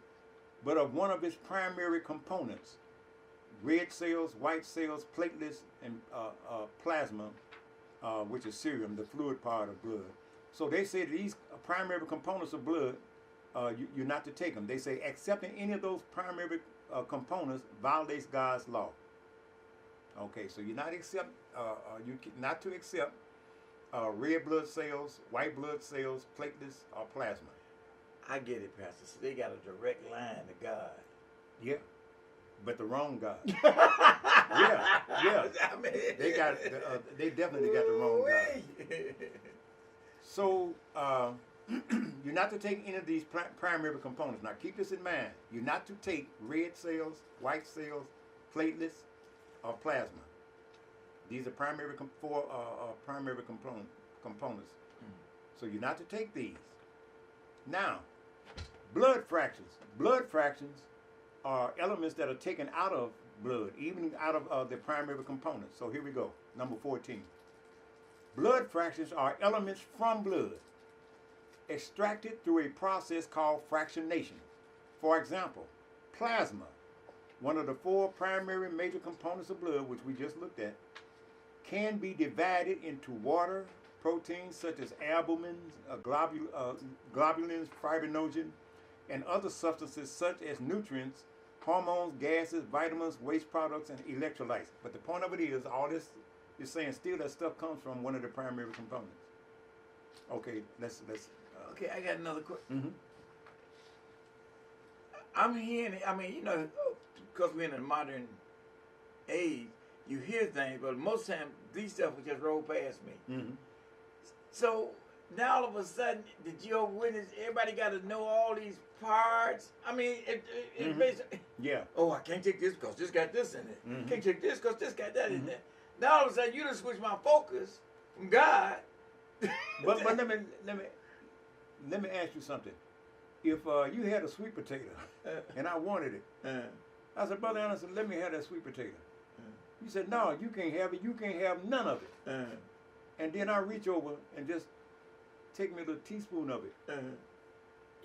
but of one of its primary components. Red cells, white cells, platelets, and plasma, which is serum, the fluid part of blood. So they say that these primary components of blood, you're not to take them. They say accepting any of those primary components violates God's law. Okay, so you're not not to accept red blood cells, white blood cells, platelets, or plasma. I get it, Pastor. So they got a direct line to God. Yeah, but the wrong God. yeah. I mean, They definitely got the wrong God. So you're not to take any of these primary components. Now keep this in mind. You're not to take red cells, white cells, platelets, or plasma. These are primary primary components. So you're not to take these. Now, blood fractions. Blood fractions are elements that are taken out of blood, even out of the primary components. So here we go. Number 14. Blood fractions are elements from blood, extracted through a process called fractionation. For example, plasma, one of the 4 primary major components of blood, which we just looked at, can be divided into water, proteins such as albumin, globulins, fibrinogen, and other substances such as nutrients, hormones, gases, vitamins, waste products, and electrolytes. But the point of it is, all this is saying still that stuff comes from one of the primary components. Okay, let's. Okay, I got another question. Mhm. I'm hearing it. I mean, because we're in a modern age, you hear things, but most times these stuff will just roll past me. Mm-hmm. So now all of a sudden, the Jehovah's Witness, everybody got to know all these parts. I mean, it basically, Yeah. oh, I can't take this because this got this in it. Mhm. Can't take this because this got that in there. Now all of a sudden, you done switch my focus from God. But let me ask you something. If you had a sweet potato and I wanted it, I said, Brother Anderson, let me have that sweet potato. You said, no, you can't have it. You can't have none of it. And then I reach over and just take me a little teaspoon of it.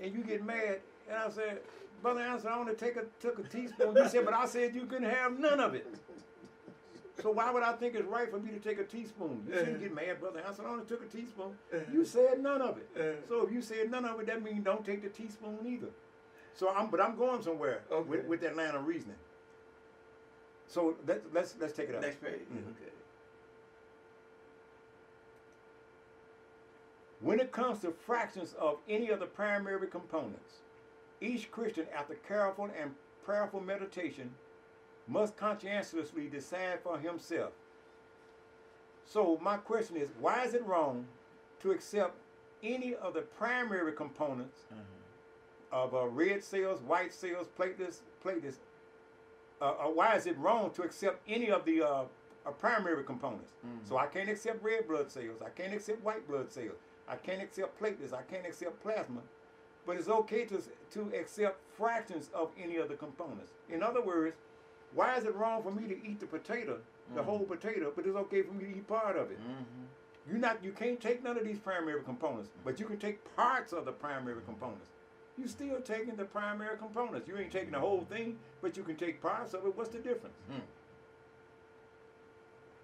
And you get mad. And I said, Brother Anderson, I only took a teaspoon. You said, but I said you couldn't have none of it. So why would I think it's right for me to take a teaspoon? You shouldn't get mad, Brother Anderson. I only took a teaspoon. You said none of it. So if you said none of it, that means don't take the teaspoon either. So I'm going somewhere with that line of reasoning. So let's take it out. Next page. Mhm. Okay. When it comes to fractions of any of the primary components, each Christian, after careful and prayerful meditation, must conscientiously decide for himself. So my question is, why is it wrong to accept any of the primary components of red cells, white cells, platelets? Why is it wrong to accept any of the primary components? So I can't accept red blood cells. I can't accept white blood cells. I can't accept platelets. I can't accept plasma. But it's okay to accept fractions of any of the components. In other words, why is it wrong for me to eat the potato, the whole potato, but it's okay for me to eat part of it? You can't take none of these primary components, but you can take parts of the primary components. You still taking the primary components. You ain't taking the whole thing, but you can take parts of it. What's the difference?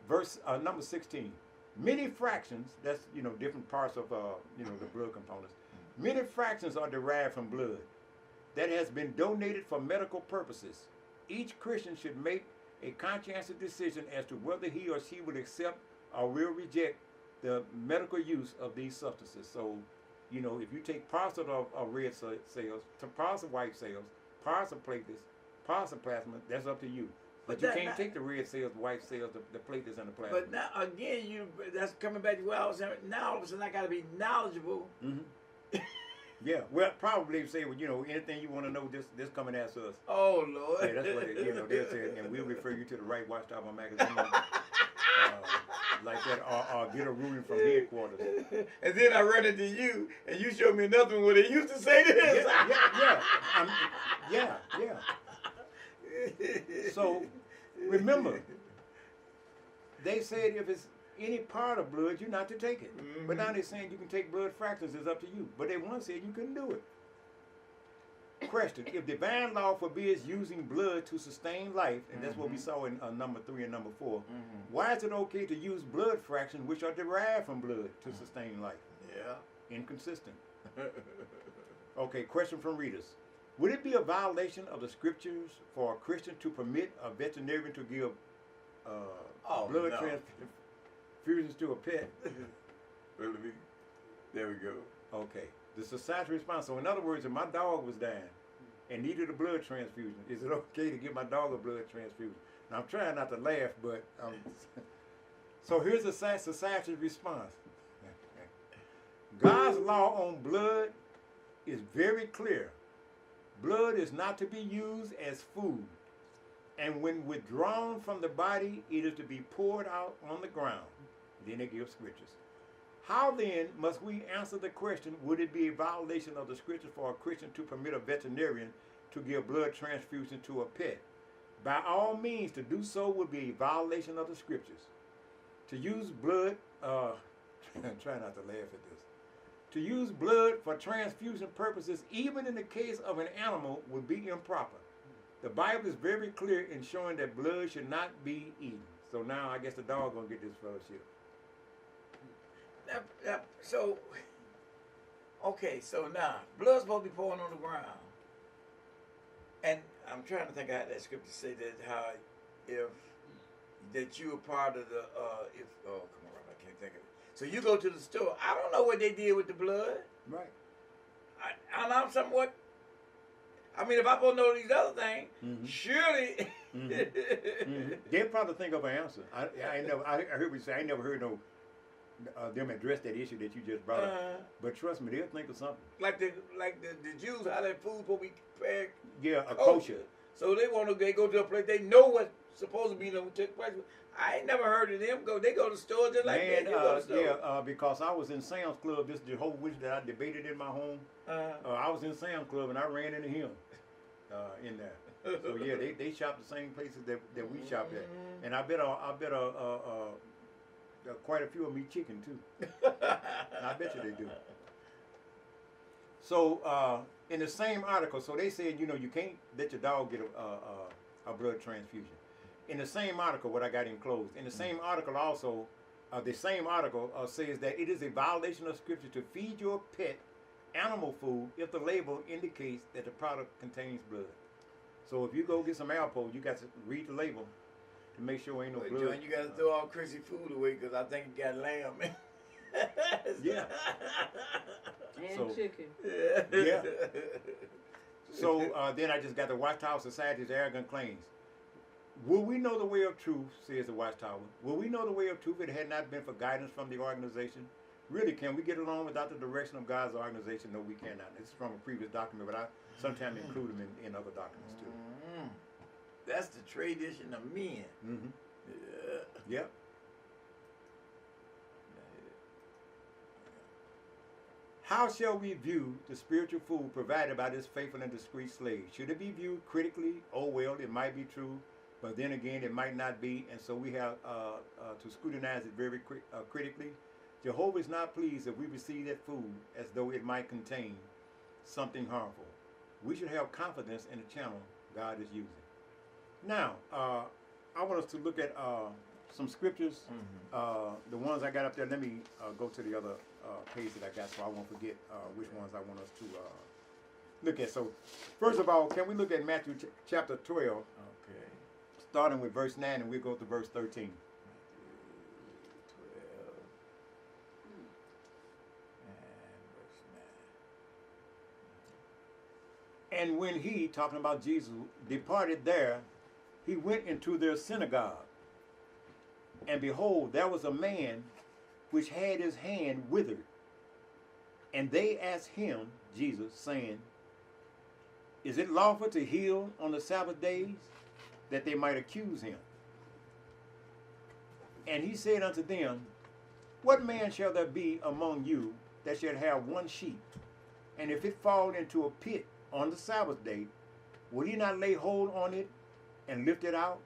Verse number 16. Many fractions, that's different parts of the blood components. Many fractions are derived from blood that has been donated for medical purposes. Each Christian should make a conscientious decision as to whether he or she will accept or will reject the medical use of these substances. So, if you take parts of red cells, parts of white cells, parts of platelets, parts of plasma, that's up to you. But you can't take the red cells, the white cells, the platelets, and the plasma. But now, again, that's coming back to what I was saying. Now, all of a sudden, I got to be knowledgeable. Yeah, well, probably say, anything you want to know, just come and ask us. Oh, Lord. Yeah, that's what they'll say, and we'll refer you to the right Watchtower magazine, like that, or get a ruling from headquarters. And then I run into you, and you show me another one where they used to say this. Yeah. So, remember, they said if it's any part of blood, you're not to take it. But now they're saying you can take blood fractions, it's up to you. But they once said you couldn't do it. Question, if divine law forbids using blood to sustain life, and that's what we saw in number 3 and number 4, why is it okay to use blood fractions which are derived from blood to sustain life? Yeah. Inconsistent. Okay, question from readers. Would it be a violation of the scriptures for a Christian to permit a veterinarian to give blood transfusions to a pet? There we go. Okay. The society response. So in other words, if my dog was dying and needed a blood transfusion, is it okay to give my dog a blood transfusion? Now I'm trying not to laugh, but so here's the society's response. God's law on blood is very clear. Blood is not to be used as food, and when withdrawn from the body, it is to be poured out on the ground. Then they give scriptures. How then must we answer the question, would it be a violation of the scripture for a Christian to permit a veterinarian to give blood transfusion to a pet? By all means, to do so would be a violation of the scriptures. To use blood, try not to laugh at this. To use blood for transfusion purposes, even in the case of an animal, would be improper. The Bible is very clear in showing that blood should not be eaten. So now I guess the dog gonna get this fellowship. So now blood's supposed to be pouring on the ground, and I'm trying to think how that scripture say that that you are part of the come on, I can't think of it. So you go to the store. I don't know what they did with the blood. Right. I mean, if I don't know these other things, surely. They'll probably think of an answer. I heard what you say. I ain't never heard no them address that issue that you just brought up. But trust me, they'll think of something. Like the Jews, how their food will be prepared. Yeah, a kosher. So they go to a place, they know what's supposed to be to take place. I ain't never heard of them go. They go to stores just like that. Go to stores. Yeah, because I was in Sam's Club, this Jehovah Witness that I debated in my home. I was in Sam's Club and I ran into him in there. So yeah, they shop the same places that we shop at, and I bet quite a few of them eat chicken too. I bet you they do. So in the same article, so they said, you know, you can't let your dog get a blood transfusion. In the same article, what I got enclosed, in the same article also, says that it is a violation of Scripture to feed your pet animal food if the label indicates that the product contains blood. So if you go get some Alpo, you got to read the label to make sure ain't no blood. John, you got to throw all Chrissy food away because I think it got lamb. Yeah. And chicken. Yeah. So then I just got the Watchtower Society's arrogant claims. Will we know the way of truth, says the Watchtower? Will we know the way of truth if it had not been for guidance from the organization? Really, can we get along without the direction of God's organization? No, we cannot. This is from a previous document, but I sometimes include them in other documents too. That's the tradition of men. Yep. How shall we view the spiritual food provided by this faithful and discreet slave? Should it be viewed critically? Oh, well, it might be true, but then again, it might not be, and so we have to scrutinize it very critically. Jehovah is not pleased if we receive that food as though it might contain something harmful. We should have confidence in the channel God is using. Now, I want us to look at some scriptures. The ones I got up there, let me go to the other page that I got so I won't forget which ones I want us to look at. So, first of all, can we look at Matthew chapter 12? Okay. Starting with verse 9, and we'll go to verse 13. And when he, talking about Jesus, departed there, he went into their synagogue. And behold, there was a man which had his hand withered. And they asked him, Jesus, saying, is it lawful to heal on the Sabbath days? That they might accuse him. And he said unto them, what man shall there be among you that shall have one sheep, and if it fall into a pit on the Sabbath day, would he not lay hold on it and lift it out?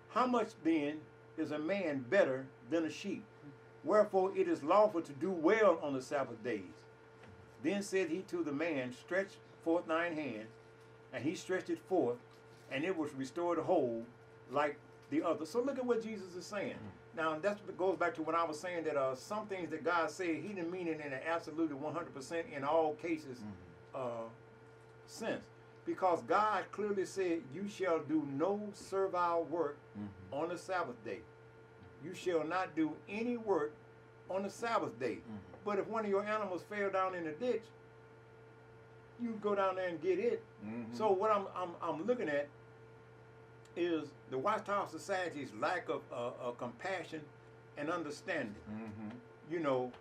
How much then is a man better than a sheep? Wherefore it is lawful to do well on the Sabbath days. Then said he to the man, stretch forth thine hand. And he stretched it forth, and it was restored whole like the other. So look at what Jesus is saying. Now that goes back to when I was saying that some things that God said, he didn't mean it in an absolutely 100% in all cases sense. Because God clearly said, you shall do no servile work on the Sabbath day. You shall not do any work on the Sabbath day. But if one of your animals fell down in the ditch, you go down there and get it. So what I'm looking at is the Watchtower Society's lack of compassion and understanding. You know,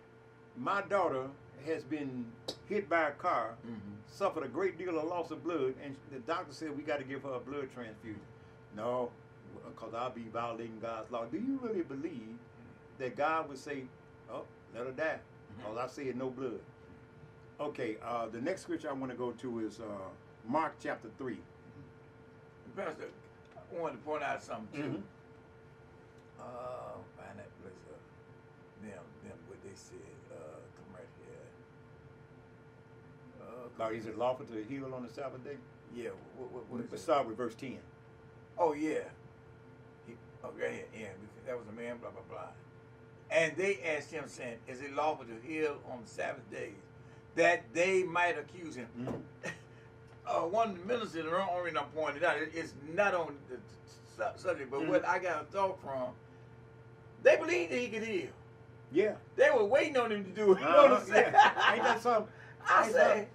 my daughter has been hit by a car, suffered a great deal of loss of blood, and the doctor said we got to give her a blood transfusion. No, because I'll be violating God's law. Do you really believe that God would say, oh, let her die, because I said no blood? Okay, the next scripture I want to go to is Mark chapter 3. Pastor, I wanted to point out something too. Find that place them what they said. Come right here. Is it lawful to heal on the Sabbath day? Yeah. What is Let's it? start with verse 10. Oh yeah. Okay, yeah. That was a man. Blah blah blah. And they asked him, saying, "Is it lawful to heal on the Sabbath days?" That they might accuse him. One of the ministers, the only reason I pointed out, it's not on the subject, but what I got a thought from, they believed that he could heal. Yeah. They were waiting on him to do it. You know what I'm saying? Yeah. Ain't that something? I say,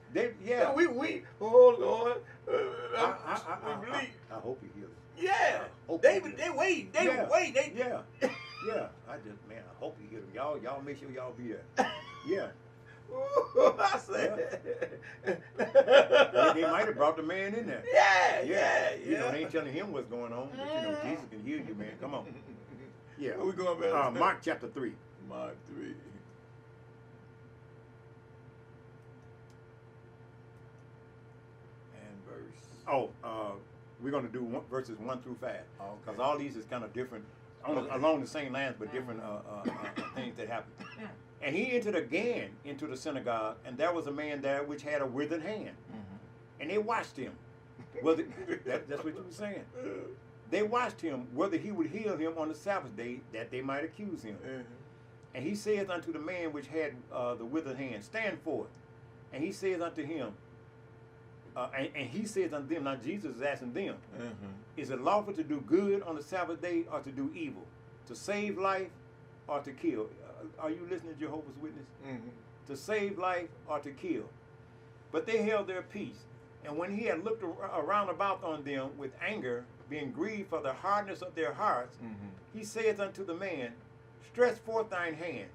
yeah. we, oh Lord, we believe. I hope he heals. Yeah, hope they he heals. wait, they Yeah. wait, they Yeah. Yeah. I just, man, I hope he heals him. Y'all make sure y'all be there. Yeah. Ooh, I say, They might have brought the man in there. yeah. You know, they ain't telling him what's going on, but you know, Jesus can heal you, man. Come on. Yeah. Where we going, man? Mark chapter 3. Mark 3. And verse. We're going to do verses 1 through 5. Because Okay. all these is kind of different, along the same lines, but different things that happen. And he entered again into the synagogue, and there was a man there which had a withered hand. And they watched him. That's what you were saying. They watched him whether he would heal him on the Sabbath day, that they might accuse him. And he saith unto the man which had the withered hand, stand forth. And he saith unto him, and he saith unto them, now Jesus is asking them, is it lawful to do good on the Sabbath day or to do evil? To save life or to kill? Are you listening to Jehovah's Witness? To save life or to kill? But they held their peace. And when he had looked around about on them with anger, being grieved for the hardness of their hearts, he saith unto the man, stretch forth thine hand.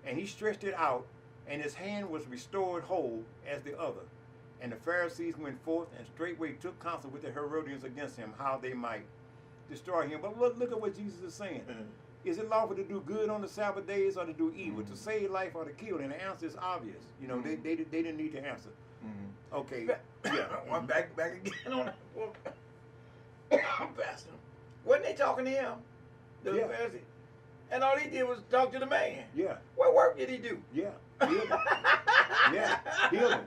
And he stretched it out, and his hand was restored whole as the other. And the Pharisees went forth and straightway took counsel with the Herodians against him, how they might destroy him. But look at what Jesus is saying. Is it lawful to do good on the Sabbath days or to do evil, to save life or to kill? And the answer is obvious. You know, they didn't need to answer. Okay. Yeah. I'm back again on that. Pastor. Wasn't they talking to him? The Pharisee? And all he did was talk to the man. Yeah. What work did he do? Yeah. Heal him. Yeah. Heal him.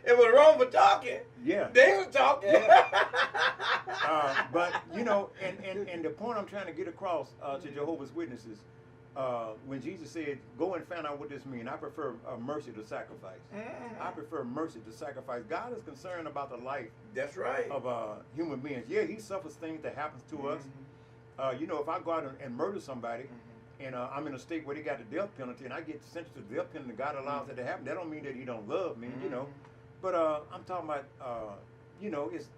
It was wrong for talking. Yeah. They was talking. But you know, and the point I'm trying to get across to Jehovah's Witnesses, when Jesus said, "Go and find out what this means," I prefer mercy to sacrifice. I prefer mercy to sacrifice. God is concerned about the life. That's right. Of human beings. Yeah, He suffers things that happens to us. You know, if I go out and murder somebody, and I'm in a state where they got the death penalty, and I get sentenced to the death penalty, and God allows that to happen, that don't mean that He don't love me, you know. But I'm talking about, you know, it's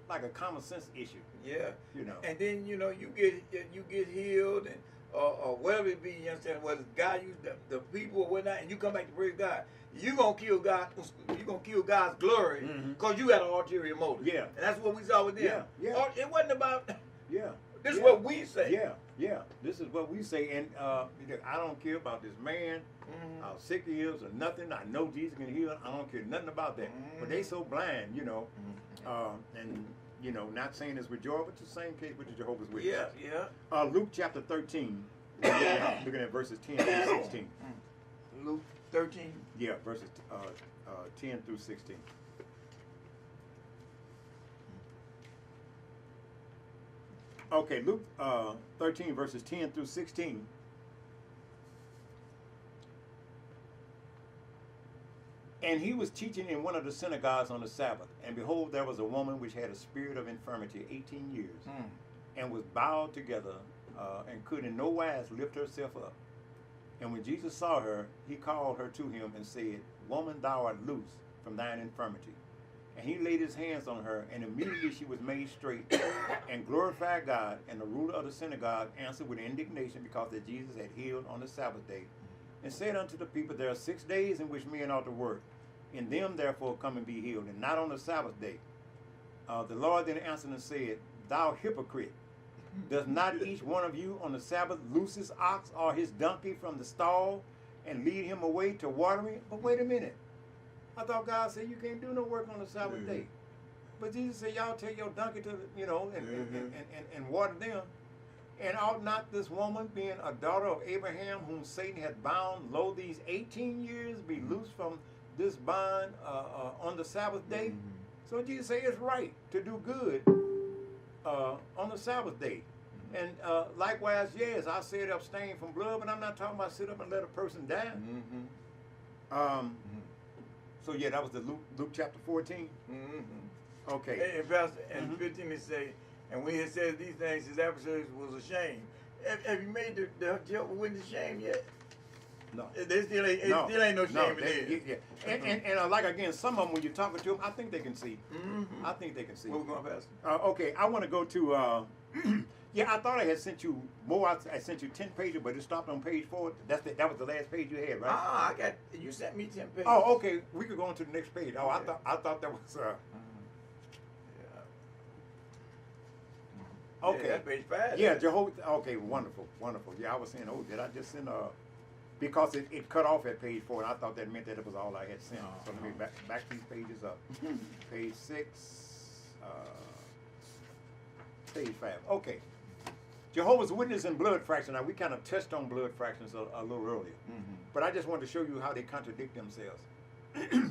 like a common sense issue. Yeah. You know. And then you know you get healed and or whatever it be. You understand? Whether God use the people or whatnot, and you come back to praise God, you gonna kill God. You gonna kill God's glory because you had an ulterior motive. Yeah. And that's what we saw with them. Yeah. It wasn't about. Yeah. This is what we say. Yeah. This is what we say, and I don't care about this man, how sick he is or nothing. I know Jesus can heal. I don't care nothing about that. But they so blind, you know, and you know, not saying this with joy, but it's the same case with the Jehovah's Witnesses. Yeah. Luke chapter 13, looking at verses 10 through 16. Luke 13. Yeah, verses 10 through 16. Okay, Luke 13, verses 10 through 16. And he was teaching in one of the synagogues on the Sabbath. And behold, there was a woman which had a spirit of infirmity 18 years, and was bowed together, and could in no wise lift herself up. And when Jesus saw her, he called her to him and said, Woman, thou art loose from thine infirmity. And he laid his hands on her, and immediately she was made straight and glorified God. And the ruler of the synagogue answered with indignation because that Jesus had healed on the Sabbath day, and said unto the people, There are 6 days in which men ought to work. In them therefore come and be healed, and not on the Sabbath day. The Lord then answered and said, Thou hypocrite, does not each one of you on the Sabbath loose his ox or his donkey from the stall and lead him away to watering? But wait a minute. I thought God said you can't do no work on the Sabbath day. But Jesus said, y'all take your donkey to, you know, and water them. And ought not this woman, being a daughter of Abraham, whom Satan hath bound, lo, these 18 years, be loosed from this bond on the Sabbath day? So Jesus said it's right to do good on the Sabbath day. And likewise, yes, I said abstain from blood, but I'm not talking about sit up and let a person die. So yeah, that was the Luke chapter 14. Okay. And Pastor, and 15 it say, and when he said these things, his adversaries was ashamed. Have you made the Jehovah's Witness ashamed yet? No. They still ain't, No. still ain't no shame in they- there. yeah. And like again, some of them when you're talking to them, I think they can see. I think they can see. Where we going, Pastor? Okay, I want to go to. Yeah, I thought I had sent you more. I sent you 10 pages, but it stopped on page 4. That was the last page you had, right? I got. You sent me 10 pages. Oh, okay. We could go on to the next page. Oh, Yeah. I thought that was. Yeah. Okay. Yeah, that's page 5. Yeah, Jehovah. Okay, wonderful, wonderful. Yeah, I was saying, oh, did I just send because it cut off at page 4, and I thought that meant that it was all I had sent. So let me back these pages up. Page 6, page 5. Okay. Jehovah's Witness and blood fraction. Now we kind of touched on blood fractions a little earlier, but I just wanted to show you how they contradict themselves.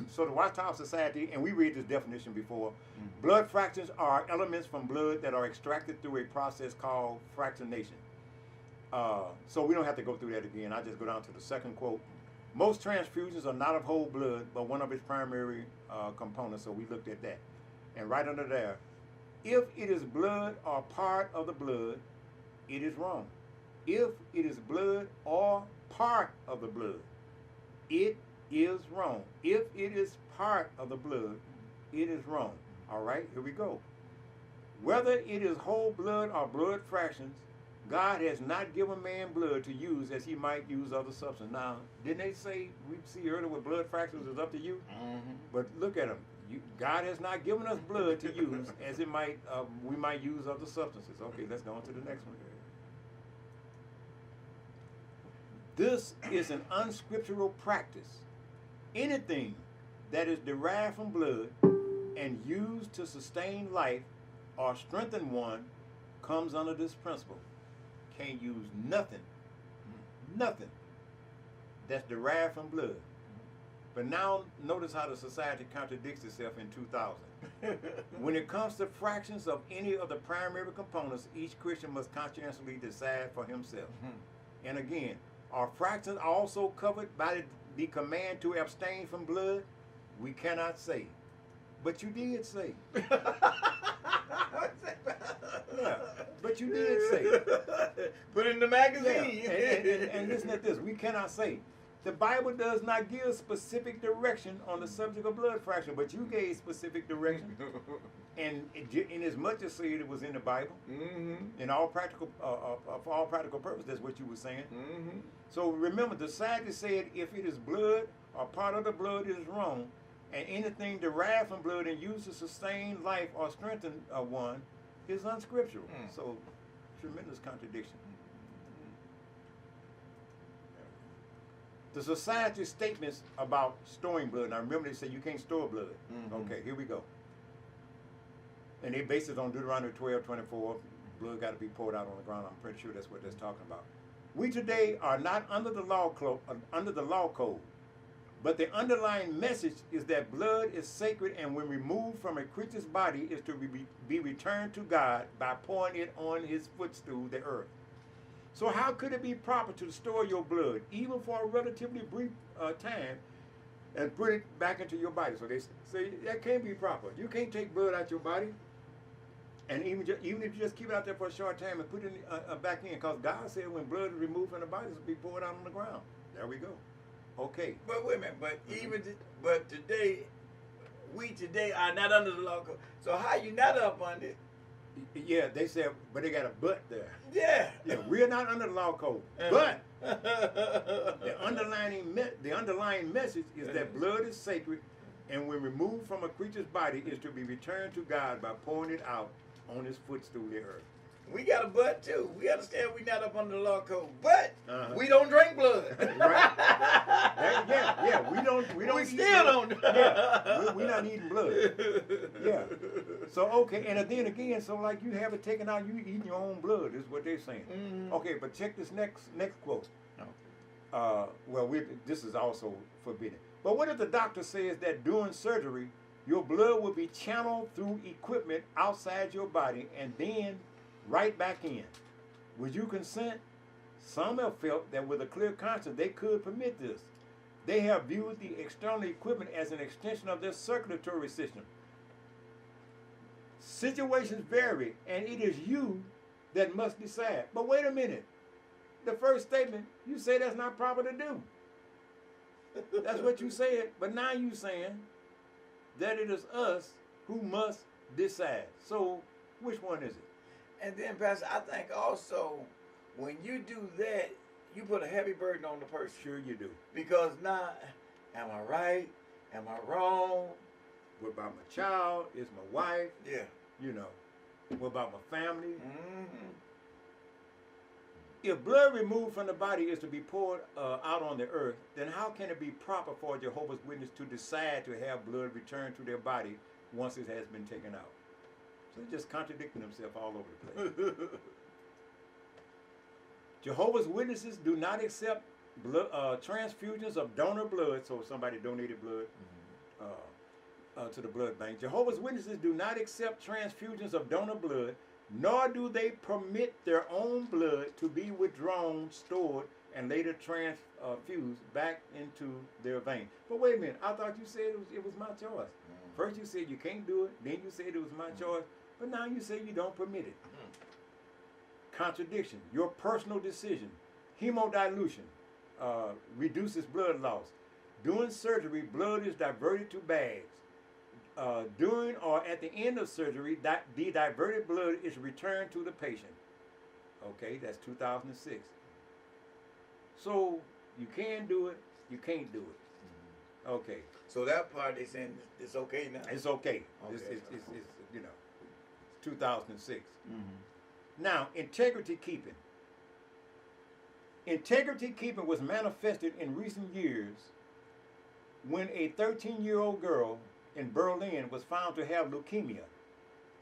So the Watchtower Society, and we read this definition before, blood fractions are elements from blood that are extracted through a process called fractionation. So we don't have to go through that again. I just go down to the second quote. Most transfusions are not of whole blood, but one of its primary components, so we looked at that. And right under there, if it is blood or part of the blood, it is wrong. If it is blood or part of the blood, it is wrong. If it is part of the blood, it is wrong. All right, here we go. Whether it is whole blood or blood fractions, God has not given man blood to use as he might use other substance. Now, didn't they say, we see earlier with blood fractions is up to you? But look at them. God has not given us blood to use as it might we might use other substances. Okay, let's go on to the next one. This is an unscriptural practice. Anything that is derived from blood and used to sustain life or strengthen one comes under this principle. Can't use nothing that's derived from blood. But now notice how the society contradicts itself in 2000. When it comes to fractions of any of the primary components, each Christian must conscientiously decide for himself. And again, are fractions also covered by the command to abstain from blood? We cannot say. But you did say. Yeah, but you did say. Put it in the magazine. Yeah. And listen at this. We cannot say. The Bible does not give specific direction on the subject of blood fraction, but you gave specific direction. And in as much as said it was in the Bible, in all practical, for all practical purposes, that's what you were saying. So remember, the society said if it is blood or part of the blood, it is wrong, and anything derived from blood and used to sustain life or strengthen one is unscriptural. So tremendous contradiction. The society's statements about storing blood. Now remember, they say you can't store blood. Okay, here we go. And they base it on Deuteronomy 12:24. Blood got to be poured out on the ground. I'm pretty sure that's what that's talking about. We today are not under the law code, but the underlying message is that blood is sacred, and when removed from a creature's body, is to be returned to God by pouring it on His footstool, the earth. So how could it be proper to store your blood, even for a relatively brief time, and put it back into your body? So they say that can't be proper. You can't take blood out your body, and even if you just keep it out there for a short time and put it back in, because God said when blood is removed from the body, it's to be poured out on the ground. There we go. Okay. But wait a minute. But but today, we today are not under the law code. So how you not up under it? Yeah, they said, but they got a but there. Yeah. Yeah, we're not under the law code, but the underlying message is that blood is sacred, and when removed from a creature's body, is to be returned to God by pouring it out on His footstool, the earth. We got a but too. We understand we not up under the law code, but we don't drink blood. Right? Yeah. We don't. We still don't. Yeah, we're not eating blood. Yeah. So okay, and then again, so like you have it taken out, you eating your own blood is what they're saying. Okay, but check this next quote. This is also forbidden. But what if the doctor says that during surgery, your blood will be channeled through equipment outside your body and then right back in? Would you consent? Some have felt that with a clear conscience they could permit this. They have viewed the external equipment as an extension of their circulatory system. Situations vary, and it is you that must decide. But wait a minute. The first statement, you say that's not proper to do. That's what you said. But now you saying that it is us who must decide. So which one is it? And then, Pastor, I think also when you do that, you put a heavy burden on the person. Sure you do. Because now, am I right? Am I wrong? What about my child? Is my wife? Yeah. You know. What about my family? Mm-hmm. If blood removed from the body is to be poured out on the earth, then how can it be proper for a Jehovah's Witness to decide to have blood returned to their body once it has been taken out? So they're just contradicting themselves all over the place. Jehovah's Witnesses do not accept blood, transfusions of donor blood, so if somebody donated blood to the blood bank. Jehovah's Witnesses do not accept transfusions of donor blood, nor do they permit their own blood to be withdrawn, stored, and later transfused back into their vein. But wait a minute, I thought you said it was my choice. First you said you can't do it, then you said it was my choice, but now you say you don't permit it. Contradiction, your personal decision. Hemodilution reduces blood loss. During surgery, blood is diverted to bags. During or at the end of surgery, the diverted blood is returned to the patient. Okay, that's 2006. So you can do it, you can't do it. Okay. So that part they saying it's okay now. It's okay. Okay. It's you know, it's 2006. Now, integrity keeping. Integrity keeping was manifested in recent years when a 13-year-old girl in Berlin was found to have leukemia.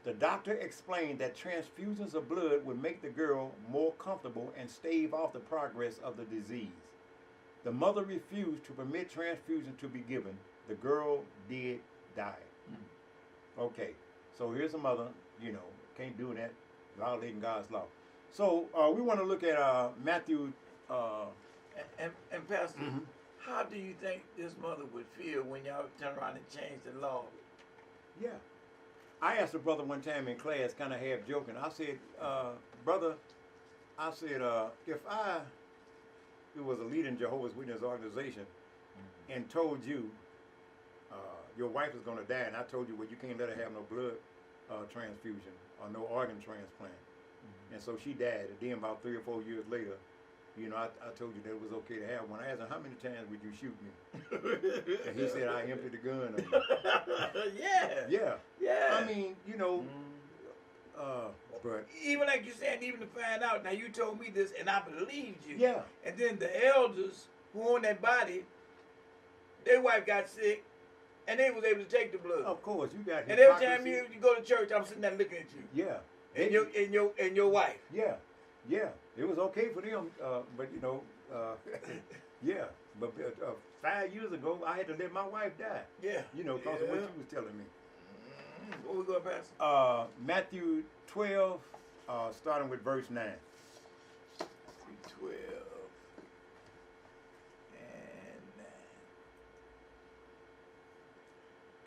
The doctor explained that transfusions of blood would make the girl more comfortable and stave off the progress of the disease. The mother refused to permit transfusion to be given. The girl did die. Okay, so here's a mother, you know, can't do that, violating God's law. So we want to look at Matthew. And Pastor, how do you think this mother would feel when y'all turn around and change the law? Yeah. I asked a brother one time in class, kind of half joking. I said, brother, if I was a leader in Jehovah's Witness organization and told you your wife is going to die, and I told you, well, you can't let her have no blood transfusion or no organ transplant. And so she died. And then about 3 or 4 years later, you know, I told you that it was okay to have one. I asked him, how many times would you shoot me? And he said, I emptied the gun on you. Yeah. Yeah. I mean, you know, but even like you said, even to find out, now you told me this and I believed you. Yeah. And then the elders who own that body, their wife got sick and they was able to take the blood. Of course, you got and every time you go to church, I'm sitting there looking at you. Yeah. And your wife. Yeah. Yeah. It was okay for them, but you know, yeah. But 5 years ago, I had to let my wife die. Yeah. You know, because of what she was telling me. What we going past? Matthew 12, starting with verse 9. 12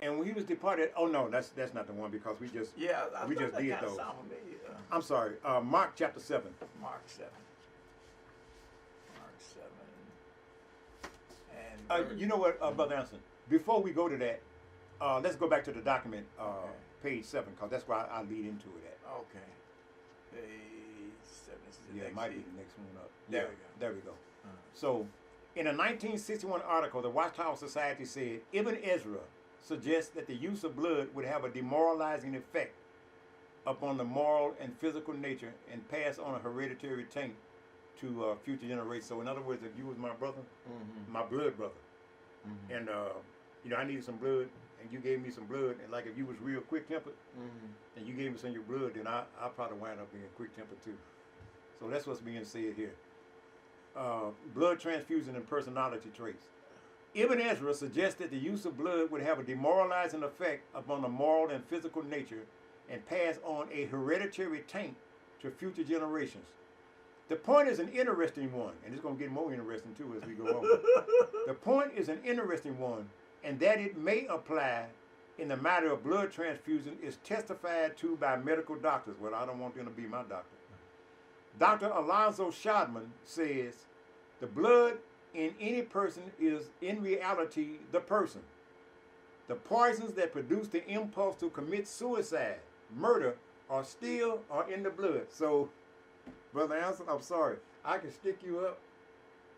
and when he was departed, oh no, that's not the one because we just did those. I'm sorry. Mark chapter 7. Mark 7. And you know what, Brother Anderson? Before we go to that, let's go back to the document, page 7, because that's where I lead into it at. Okay. Page 7. Yeah, it might be the next one up. There Yeah, we go. There we go. So, in a 1961 article, the Watchtower Society said, Ibn Ezra suggests that the use of blood would have a demoralizing effect upon the moral and physical nature and pass on a hereditary taint to future generations. So in other words, if you was my brother, my blood brother, and you know, I needed some blood, and you gave me some blood, and like if you was real quick-tempered, and you gave me some of your blood, then I probably wind up being quick-tempered too. So that's what's being said here. Blood transfusion and personality traits. Ibn Ezra suggested the use of blood would have a demoralizing effect upon the moral and physical nature and pass on a hereditary taint to future generations. The point is an interesting one, and it's going to get more interesting too as we go on. The point is an interesting one, and that it may apply in the matter of blood transfusion is testified to by medical doctors. Well, I don't want them to be my doctor. Dr. Alonzo Shodman says, the blood in any person is in reality the person. The poisons that produce the impulse to commit suicide, murder, or steal are in the blood. So, Brother Anson, I'm sorry. I can stick you up,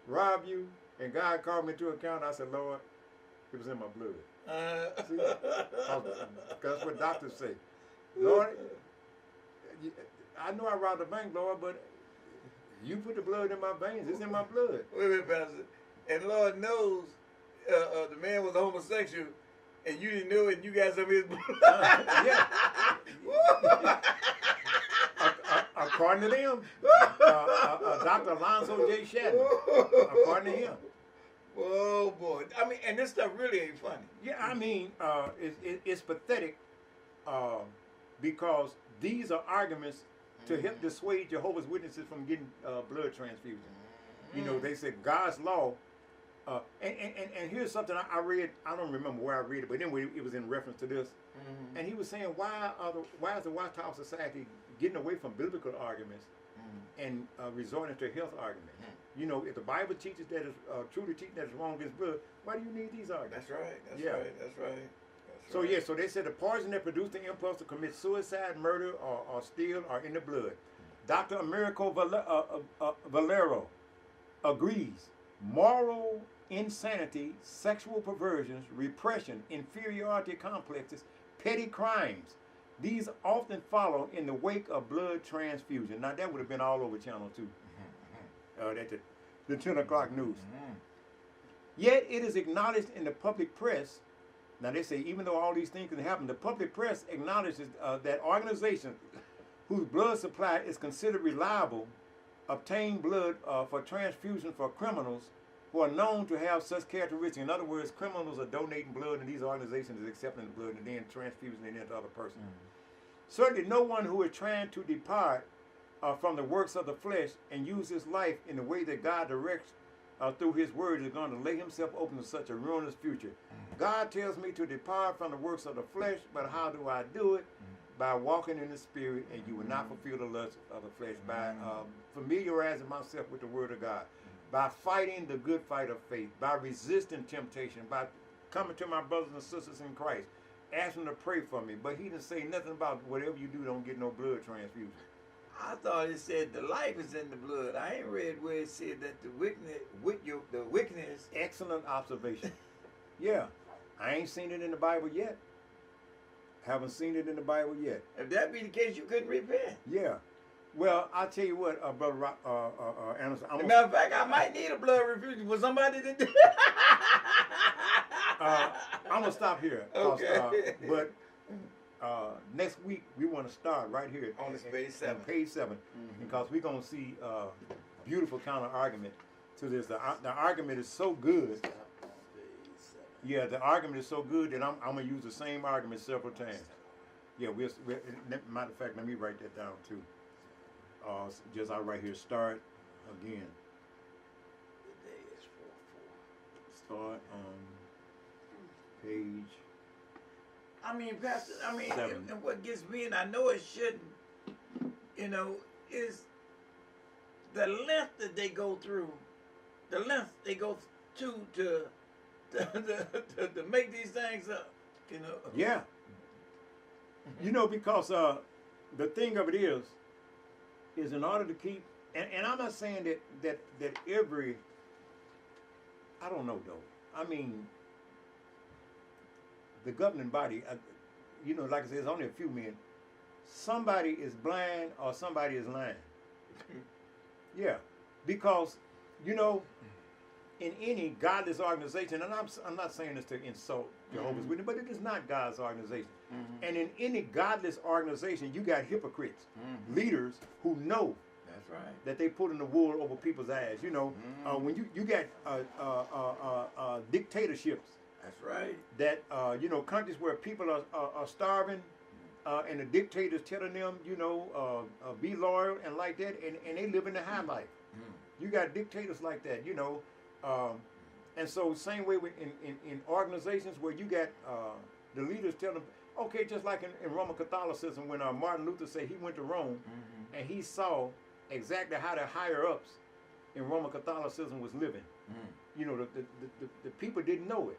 rob you, and God called me to account. I said, Lord, it was in my blood. See? That's what doctors say. Lord, I know I robbed the bank, Lord, but you put the blood in my veins. It's in my blood. Wait a minute, Pastor. And Lord knows the man was homosexual, and you didn't know it, and you got some of his blood. Yeah. According to them, Dr. Alonzo J. Shatner, according to him. Oh, boy. I mean, and this stuff really ain't funny. Yeah, I mean, it's pathetic because these are arguments to help dissuade Jehovah's Witnesses from getting blood transfusion. You know, they said God's law, and here's something I read. I don't remember where I read it, but anyway, it was in reference to this. And he was saying, why is the Watchtower Society getting away from biblical arguments and resorting to health arguments? You know, if the Bible teaches that it's truly teaching that it's wrong against blood, why do you need these arguments? That's right. That's Yeah. right. That's right. So yeah, so they said the poison that produced the impulse to commit suicide, murder, or steal are in the blood. Dr. Americo Valero agrees. Moral insanity, sexual perversions, repression, inferiority complexes, petty crimes. These often follow in the wake of blood transfusion. Now that would have been all over Channel 2. At the 10 o'clock news. Yet it is acknowledged in the public press. Now they say even though all these things can happen, the public press acknowledges that organizations whose blood supply is considered reliable obtain blood for transfusion for criminals who are known to have such characteristics. In other words, criminals are donating blood and these organizations are accepting the blood and then transfusing it into other persons. Certainly no one who is trying to depart from the works of the flesh and use his life in the way that God directs through his word is going to lay himself open to such a ruinous future. God tells me to depart from the works of the flesh, but how do I do it? By walking in the spirit, and you will not fulfill the lust of the flesh. By familiarizing myself with the word of God. By fighting the good fight of faith. By resisting temptation. By coming to my brothers and sisters in Christ. Asking them to pray for me. But he didn't say nothing about whatever you do, don't get no blood transfusion. I thought it said the life is in the blood. I ain't read where it said that the wickedness. Excellent observation. Yeah, I ain't seen it in the Bible yet. Haven't seen it in the Bible yet. If that be the case, you couldn't repent. Yeah. Well, I'll tell you what, Brother Anderson. As a matter of fact, I might need a blood transfusion for somebody to do. I'm gonna stop here. Okay. But next week we want to start right here On this page 7. On page 7, because we're gonna see beautiful counter argument to this. The argument is so good. Yeah, the argument is so good that I'm gonna use the same argument several times. Yeah, matter of fact, let me write that down too. Just I right here. Start again. The day is 4/4. Start on page. I mean, Pastor, 7. and what gets me, and I know it shouldn't, is the length that they go through, the length they go to make these things up, Yeah. Because the thing of it is in order to keep, and I'm not saying that every, I don't know though. I mean, the governing body, like I said, there's only a few men. Somebody is blind or somebody is lying. Yeah, because, in any godless organization, and I'm not saying this to insult Jehovah's Witnesses, but it is not God's organization. And in any godless organization, you got hypocrites, leaders who know That's right. that they put in the wool over people's eyes. When you got dictatorships. That's right. That countries where people are starving, and the dictators telling them, be loyal and like that, and they live in the high life. You got dictators like that, and so same way in organizations where you got the leaders telling them, okay, just like in Roman Catholicism when Martin Luther said he went to Rome and he saw exactly how the higher ups in Roman Catholicism was living. the people didn't know it.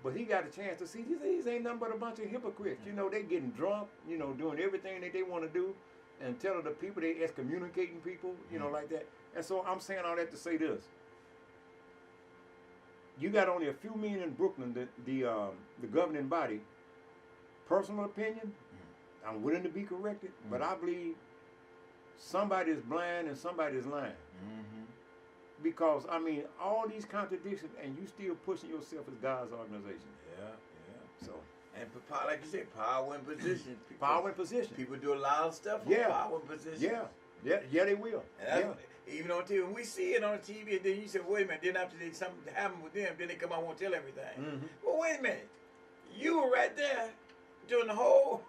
But he got a chance to see these ain't nothing but a bunch of hypocrites. They getting drunk, doing everything that they want to do, and telling the people they excommunicating people, like that. And so I'm saying all that to say this. You got only a few men in Brooklyn, the governing body. Personal opinion, I'm willing to be corrected, but I believe somebody is blind and somebody is lying. Because, all these contradictions, and you still pushing yourself as God's organization. Yeah. So. And like you said, power and position. Power and position. People do a lot of stuff with power and position. Yeah, they will. Even on TV, when we see it on TV, and then you say, wait a minute, then after something happened with them, then they come out and won't tell everything. Well, wait a minute. You were right there during the whole...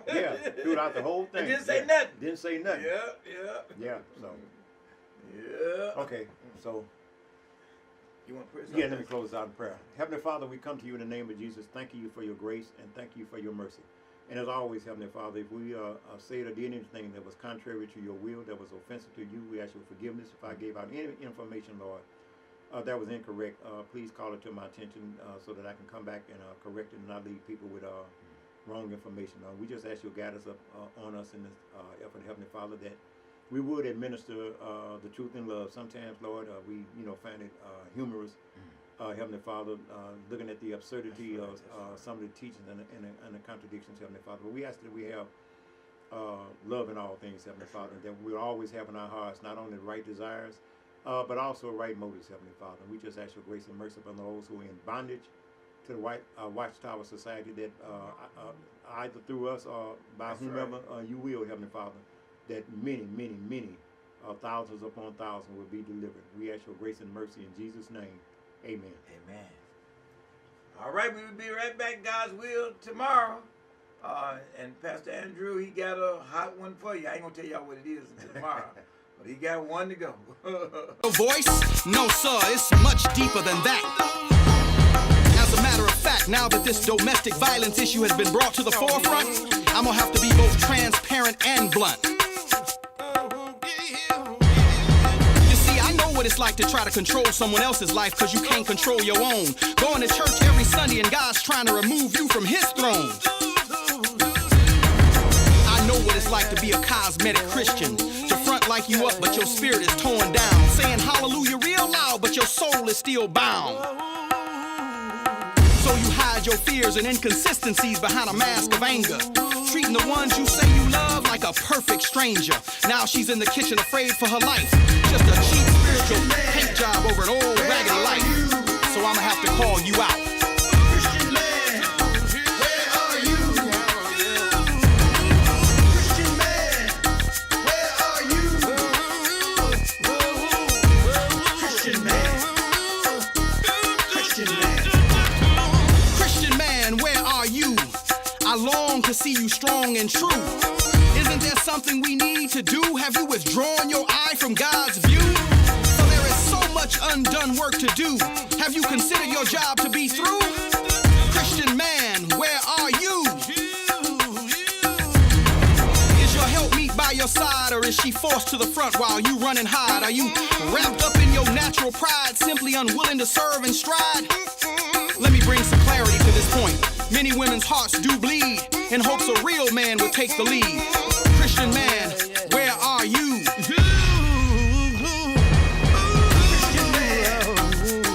Yeah, throughout the whole thing. And didn't say nothing. Didn't say nothing. Yeah, so... Yeah. Okay, so... You want to pray? Yeah, let me close out in prayer. Heavenly Father, we come to you in the name of Jesus. Thank you for your grace and thank you for your mercy. And as always, Heavenly Father, if we said or did anything that was contrary to your will, that was offensive to you, we ask you forgiveness. If I gave out any information, Lord, that was incorrect, please call it to my attention so that I can come back and correct it and not leave people with wrong information. We just ask you to guide us up on us in this effort, Heavenly Father, that we would administer the truth in love. Sometimes, Lord, we find it humorous, Heavenly Father, looking at the absurdity of some of the teachings and the contradictions, Heavenly Father. But we ask that we have love in all things, Heavenly Father, that we always have in our hearts not only the right desires, but also right motives, Heavenly Father. We just ask your grace and mercy upon those who are in bondage to the Watchtower Society, that either through us or by whomever you will, Heavenly Father, that many, many, many thousands upon thousands will be delivered. We ask your grace and mercy in Jesus' name. Amen. Amen. All right, we will be right back, God's will, tomorrow. And Pastor Andrew, he got a hot one for you. I ain't going to tell y'all what it is until tomorrow. But he got one to go. Voice? No, sir. It's much deeper than that. As a matter of fact, now that this domestic violence issue has been brought to the forefront, I'm going to have to be both transparent and blunt. What it's like to try to control someone else's life because you can't control your own. Going to church every Sunday and God's trying to remove you from his throne. I know what it's like to be a cosmetic Christian, to front like you up but your spirit is torn down, saying hallelujah real loud but your soul is still bound. So you hide your fears and inconsistencies behind a mask of anger, treating the ones you say you love like a perfect stranger. Now she's in the kitchen afraid for her life, just a cheap spiritual paint job over an old raggedy life. So I'ma have to call you out. Christian man, where are you? Christian man, where are you? Christian man, Christian man, Christian man, where are you? I long to see you strong and true. Isn't there something we need to do? Have you withdrawn your eye from God's view? So there is so much undone work to do. Have you considered your job to be through? Christian man, where are you? Is your helpmeet by your side, or is she forced to the front while you run and hide? Are you wrapped up in your natural pride, simply unwilling to serve and stride? Let me bring some clarity to this point. Many women's hearts do bleed in hopes a real man will take the lead. Christian man, where are you? Christian man,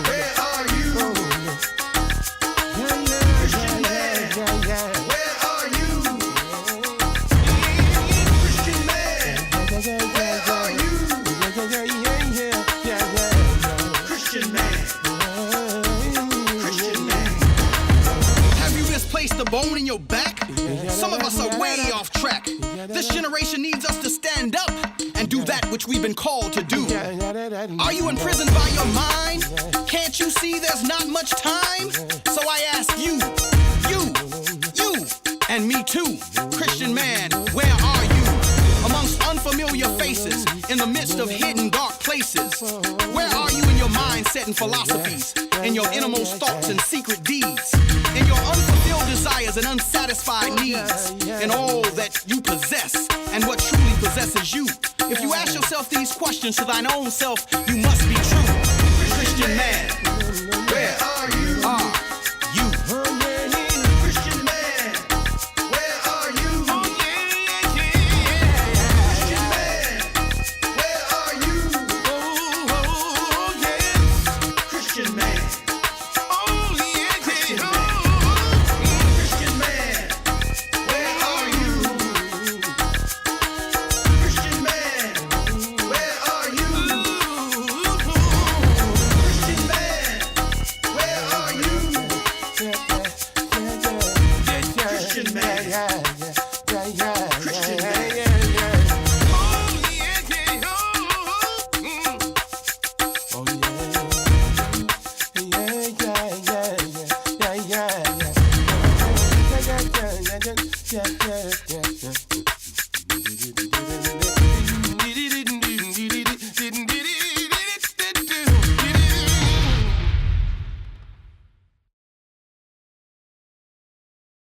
where are you? Christian man, where are you? Christian man, where are you? Christian man. Place the bone in your back? Some of us are way off track. This generation needs us to stand up and do that which we've been called to do. Are you imprisoned by your mind? Can't you see there's not much time? So I ask you, and me too. Christian man, where are you? Amongst unfamiliar faces, in the midst of hidden dark places. Where are you in your mindset and philosophies, in your innermost thoughts and secret deeds, in your unfulfilled desires and unsatisfied needs, in all that you possess and what truly possesses you? If you ask yourself these questions to thine own self, you must be true. Christian man, where